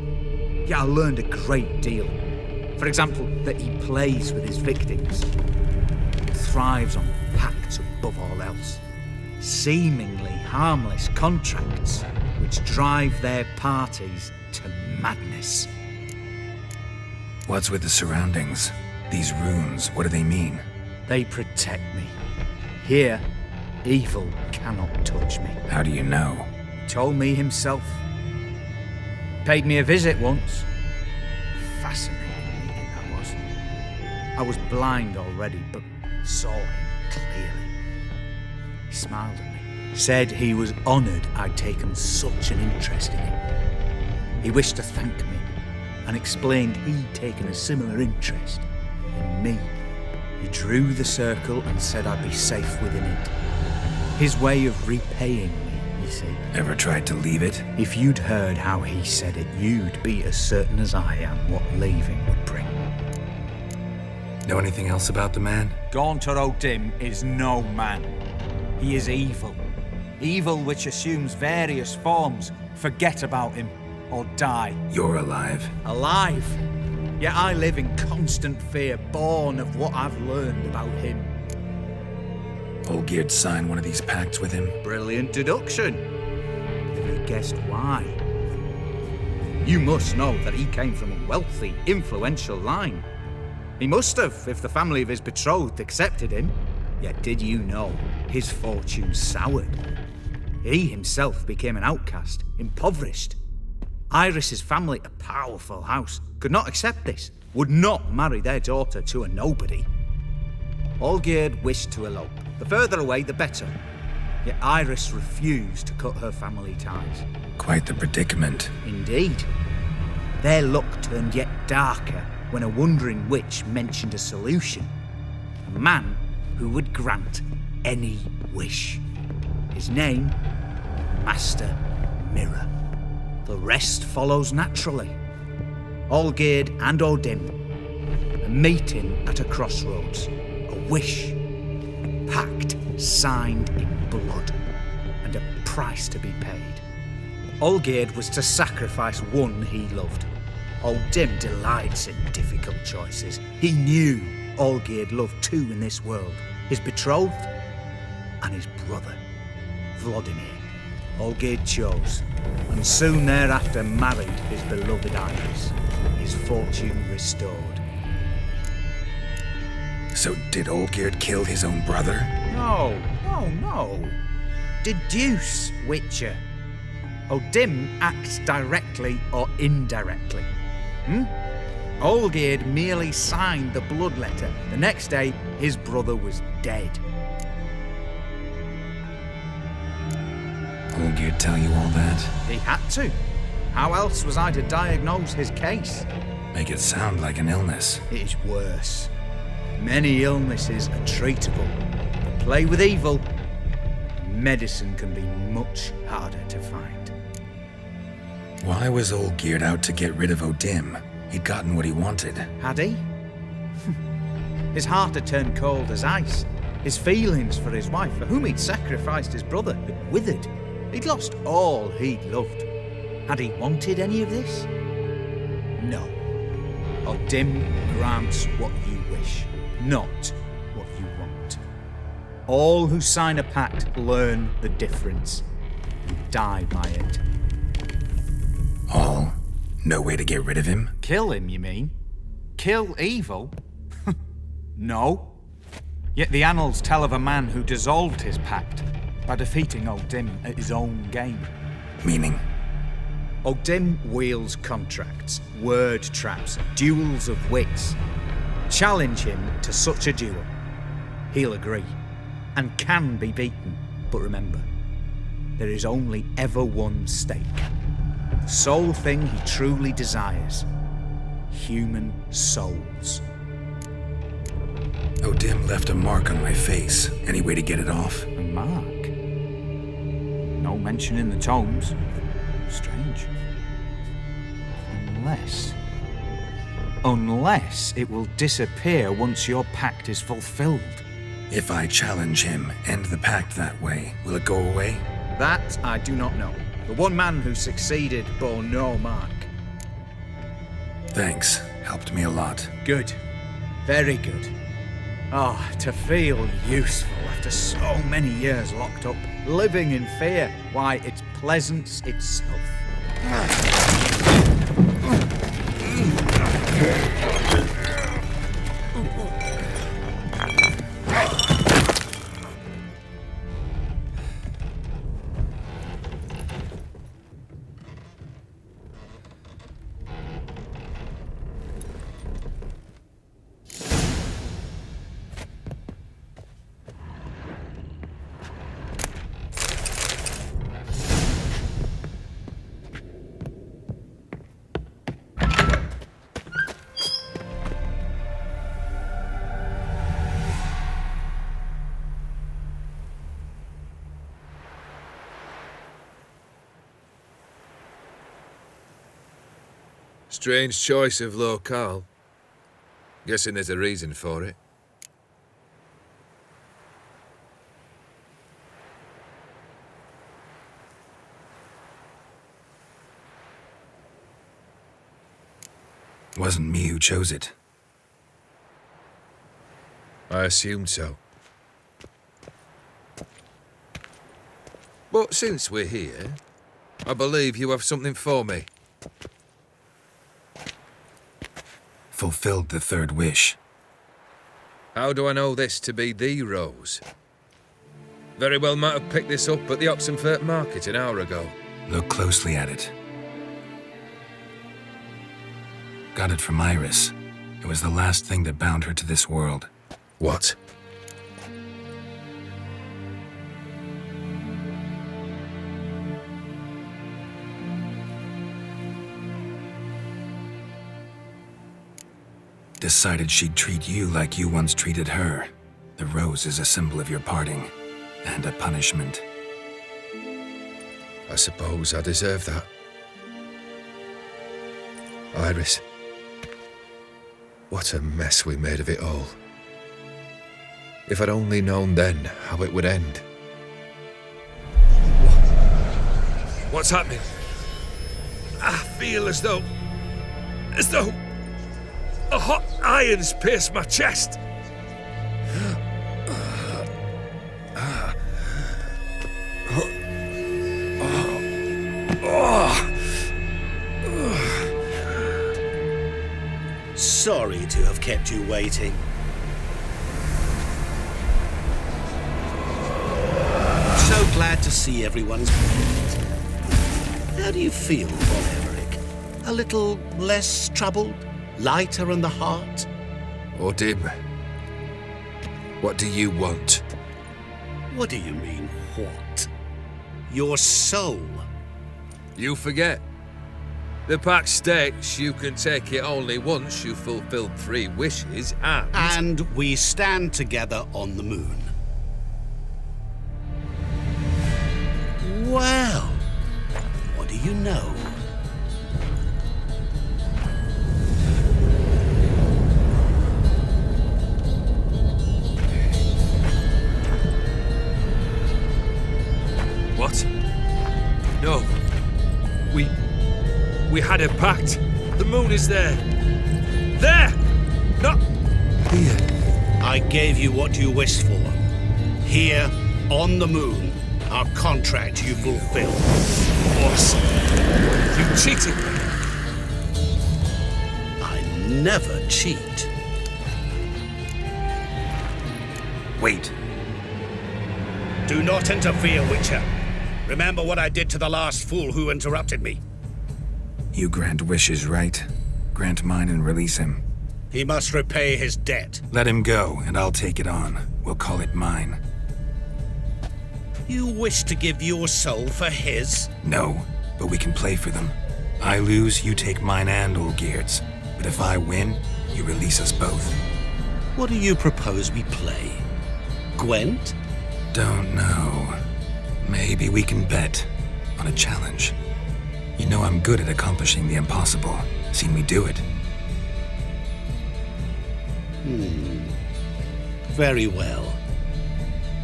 yet I learned a great deal. For example, that he plays with his victims, thrives on pacts above all else. Seemingly harmless contracts which drive their parties to madness. What's with the surroundings? These runes, what do they mean? They protect me. Here, evil cannot touch me. How do you know? Told me himself. Paid me a visit once. Fascinating meeting that was. I was blind already, but saw him clearly. He smiled at me, said he was honoured I'd taken such an interest in him. He wished to thank me, and explained he'd taken a similar interest in me. He drew the circle and said I'd be safe within it. His way of repaying me, you see. Ever tried to leave it? If you'd heard how he said it, you'd be as certain as I am what leaving would bring. Know anything else about the man? Gaunter O'Dimm is no man. He is evil. Evil which assumes various forms. Forget about him, or die. You're alive. Alive? Yet I live in constant fear, born of what I've learned about him. Olgierd signed one of these pacts with him. Brilliant deduction. Have you guessed why? You must know that he came from a wealthy, influential line. He must have, if the family of his betrothed accepted him. Yet did you know his fortune soured? He himself became an outcast, impoverished. Iris's family, a powerful house, could not accept this, would not marry their daughter to a nobody. Olgierd wished to elope. The further away, the better. Yet Iris refused to cut her family ties. Quite the predicament. Indeed. Their luck turned yet darker when a wandering witch mentioned a solution. A man who would grant any wish. His name, Master Mirror. The rest follows naturally. Olgierd and O'Dimm, a meeting at a crossroads, a wish, a pact signed in blood, and a price to be paid. Olgierd was to sacrifice one he loved. O'Dimm delights in difficult choices. He knew Olgierd loved two in this world, his betrothed and his brother, Vlodimir. Olgierd chose, and soon thereafter married his beloved Iris, his fortune restored. So did Olgierd kill his own brother? No. Deduce, Witcher. O'Dimm acts directly or indirectly. Olgierd merely signed the blood letter. The next day, his brother was dead. Olgierd tell you all that? He had to. How else was I to diagnose his case? Make it sound like an illness. It is worse. Many illnesses are treatable. But play with evil, medicine can be much harder to find. Why was Olgierd out to get rid of O'Dimm? He'd gotten what he wanted. Had he? His heart had turned cold as ice. His feelings for his wife, for whom he'd sacrificed his brother, had withered. He'd lost all he'd loved. Had he wanted any of this? No. O'Dimm grants what you wish, not what you want. All who sign a pact learn the difference and die by it. All? No way to get rid of him? Kill him, you mean? Kill evil? No. Yet the annals tell of a man who dissolved his pact by defeating O'Dimm at his own game. Meaning? O'Dimm wields contracts, word traps, duels of wits. Challenge him to such a duel. He'll agree, and can be beaten. But remember, there is only ever one stake. The sole thing he truly desires. Human souls. O'Dimm left a mark on my face. Any way to get it off? A mark? No mention in the tomes. Strange. Unless it will disappear once your pact is fulfilled. If I challenge him, end the pact that way, will it go away? That I do not know. The one man who succeeded bore no mark. Thanks. Helped me a lot. Good. Very good. Ah, to feel useful after so many years locked up, living in fear. Why, it's pleasance itself. Strange choice of locale. Guessing there's a reason for it. Wasn't me who chose it. I assumed so. But since we're here, I believe you have something for me. Fulfilled the third wish. How do I know this to be the rose? Very well might have picked this up at the Oxenfurt market an hour ago. Look closely at it. Got it from Iris. It was the last thing that bound her to this world. What? Decided she'd treat you like you once treated her. The rose is a symbol of your parting, and a punishment. I suppose I deserve that. Iris. What a mess we made of it all. If I'd only known then how it would end. What's happening? I feel as though a hot iron's pierced my chest. Sorry to have kept you waiting. So glad to see everyone's pleased. How do you feel, von Everec? A little less troubled? Lighter in the heart? O'Dimm, what do you want? What do you mean, what? Your soul. You forget. The pact states you can take it only once you've fulfilled 3 wishes and... And we stand together on the moon. Well, what do you know? What? No. We had a pact. The moon is there. There! Not here. I gave you what you wished for. Here, on the moon, our contract you fulfilled. Boss, you cheated me. I never cheat. Wait. Do not interfere, Witcher. Remember what I did to the last fool who interrupted me. You grant wishes, right? Grant mine and release him. He must repay his debt. Let him go, and I'll take it on. We'll call it mine. You wish to give your soul for his? No, but we can play for them. I lose, you take mine and Olgierd's. But if I win, you release us both. What do you propose we play? Gwent? Don't know. Maybe we can bet on a challenge. You know I'm good at accomplishing the impossible. Seen me do it. Very well.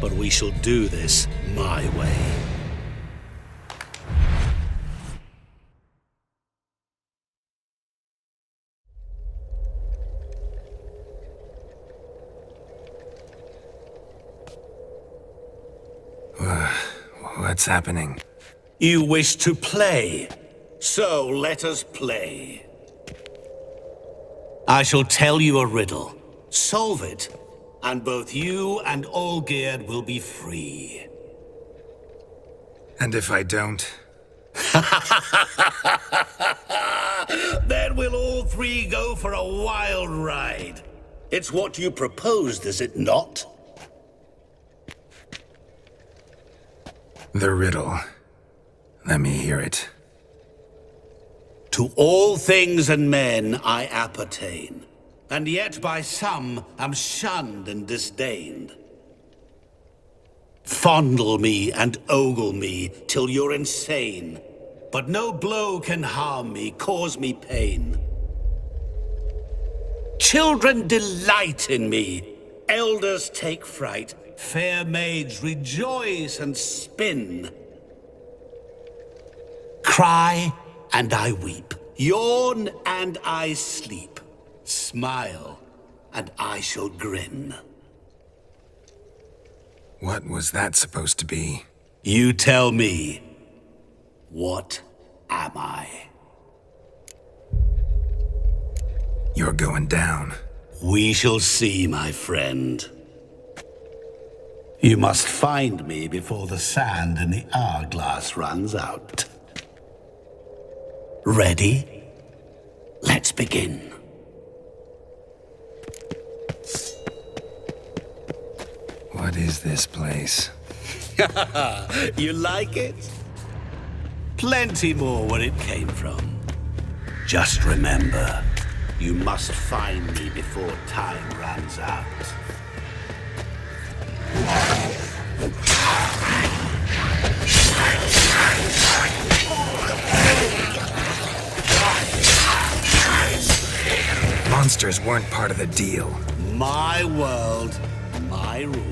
But we shall do this my way. What's happening? You wish to play, so let us play. I shall tell you a riddle. Solve it, and both you and Olgierd will be free. And if I don't? Then we'll all 3 go for a wild ride. It's what you proposed, is it not? The riddle. Let me hear it. To all things and men I appertain, and yet by some am shunned and disdained. Fondle me and ogle me till you're insane, but no blow can harm me, cause me pain. Children delight in me, elders take fright, fair maids rejoice and spin. Cry and I weep, yawn and I sleep, smile and I shall grin. What was that supposed to be? You tell me, what am I? You're going down. We shall see, my friend. You must find me before the sand in the hourglass runs out. Ready? Let's begin. What is this place? You like it? Plenty more where it came from. Just remember, you must find me before time runs out. Monsters weren't part of the deal. My world, my rules.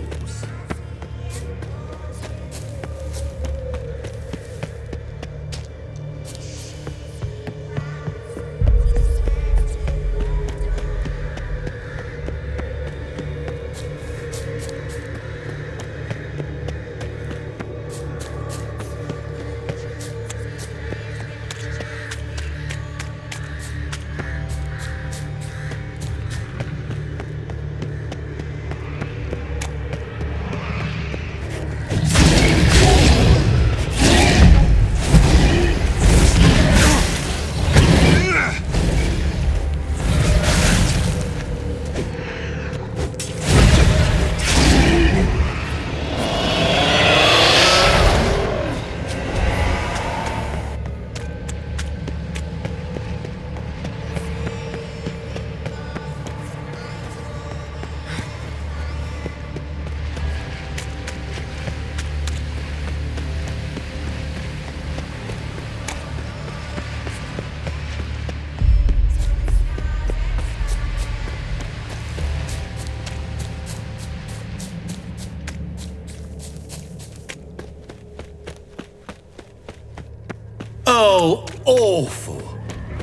Oh, awful.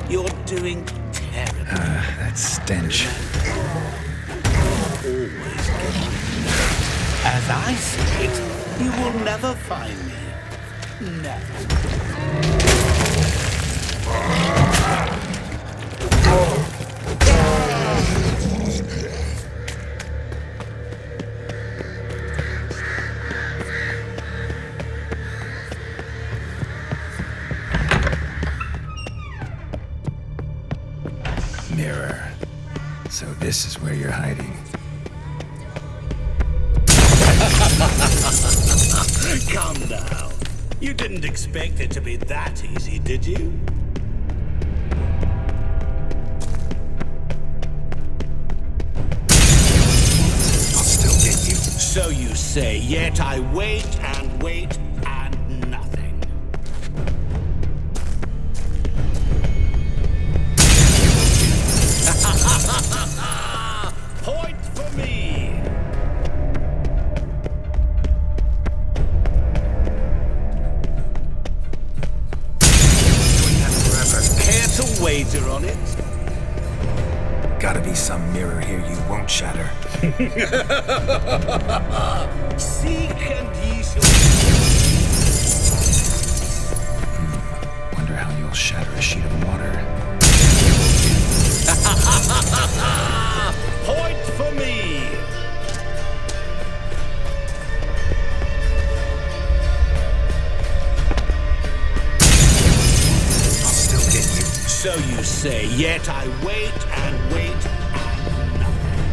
You're doing terrible. That stench. Always give up. As I see it, you will never find me. Never. Mirror. So this is where you're hiding. Calm down. You didn't expect it to be that easy, did you? I'll still get you. So you say, yet I wait and wait and nothing. Point for me! Care to wager on it? Gotta be some mirror here you won't shatter. Seek and ye shall... Wonder how you'll shatter a sheet of water. Point for me! I'll still get you. So you say, yet I wait and wait and nothing.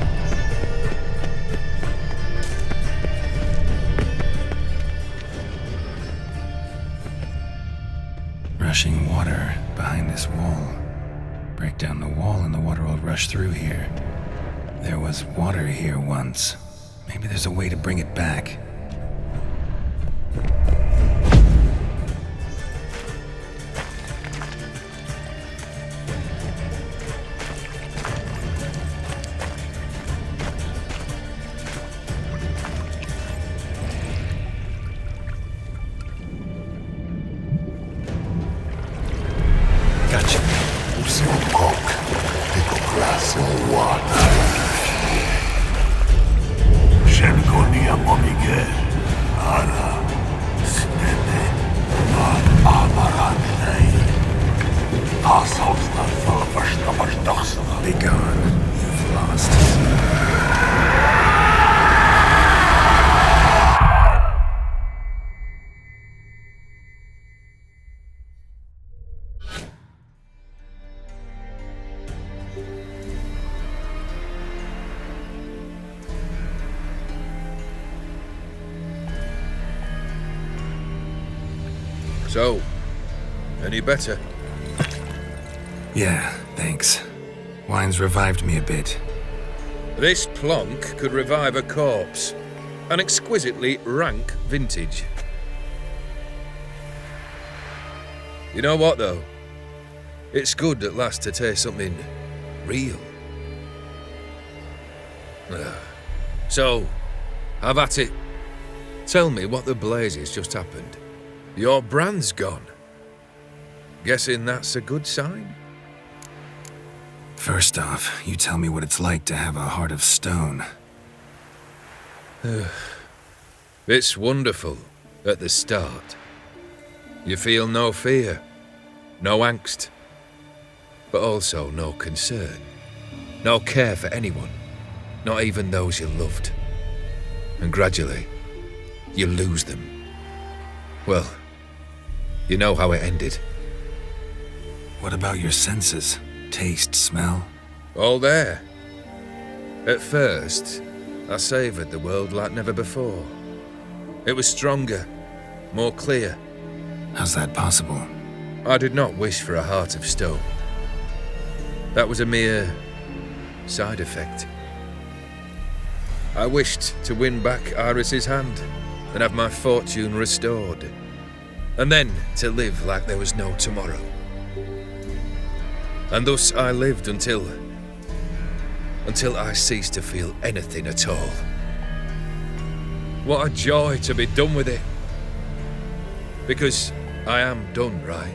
Rushing water behind this wall. Break down the wall and the water will rush through here. There was water here once. Maybe there's a way to bring it back. So, any better? Yeah, thanks. Wine's revived me a bit. This plonk could revive a corpse. An exquisitely rank vintage. You know what, though? It's good at last to taste something real. So, have at it. Tell me what the blazes just happened. Your brand's gone. Guessing that's a good sign? First off, you tell me what it's like to have a heart of stone. It's wonderful at the start. You feel no fear, no angst, but also no concern, no care for anyone, not even those you loved. And gradually, you lose them. Well, you know how it ended. What about your senses? Taste, smell? All there. At first, I savoured the world like never before. It was stronger, more clear. How's that possible? I did not wish for a heart of stone. That was a mere side effect. I wished to win back Iris's hand and have my fortune restored, and then to live like there was no tomorrow. And thus I lived until I ceased to feel anything at all. What a joy to be done with it. Because I am done, right?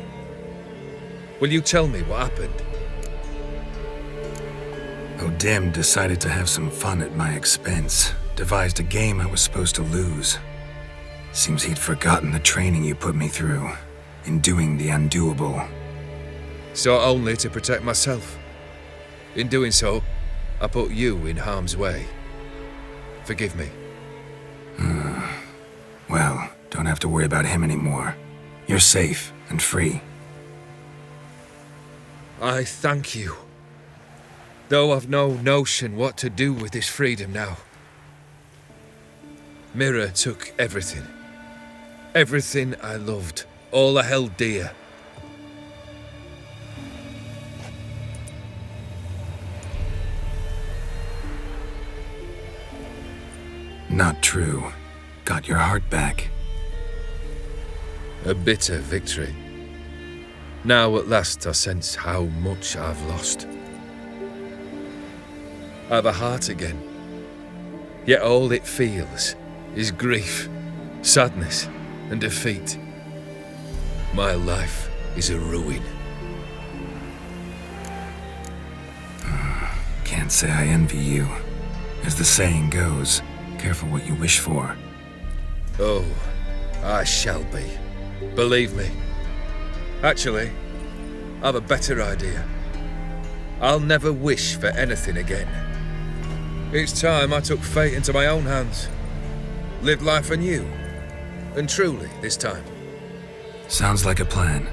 Will you tell me what happened? O'Dimm decided to have some fun at my expense. Devised a game I was supposed to lose. Seems he'd forgotten the training you put me through in doing the undoable. So only to protect myself. In doing so, I put you in harm's way. Forgive me. Well, don't have to worry about him anymore. You're safe and free. I thank you. Though I've no notion what to do with this freedom now. Mirror took everything. Everything I loved. All I held dear. Not true. Got your heart back. A bitter victory. Now at last I sense how much I've lost. I've a heart again. Yet all it feels is grief, sadness, and defeat. My life is a ruin. Can't say I envy you. As the saying goes, careful what you wish for. Oh, I shall be. Believe me. Actually, I've a better idea. I'll never wish for anything again. It's time I took fate into my own hands. Lived life anew. And truly, this time. Sounds like a plan.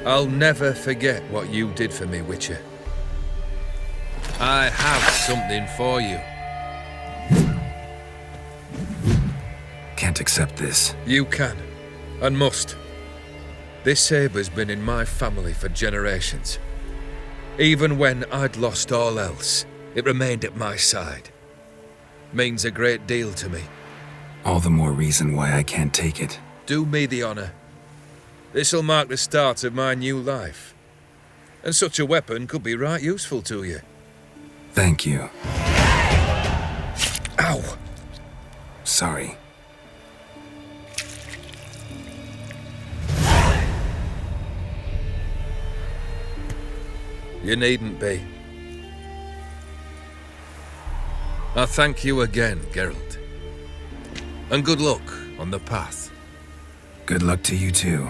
I'll never forget what you did for me, Witcher. I have something for you. Can't accept this. You can, and must. This sabre's been in my family for generations. Even when I'd lost all else, it remained at my side. Means a great deal to me. All the more reason why I can't take it. Do me the honor. This'll mark the start of my new life. And such a weapon could be right useful to you. Thank you. Ow! Sorry. You needn't be. I thank you again, Geralt. And good luck on the path. Good luck to you too.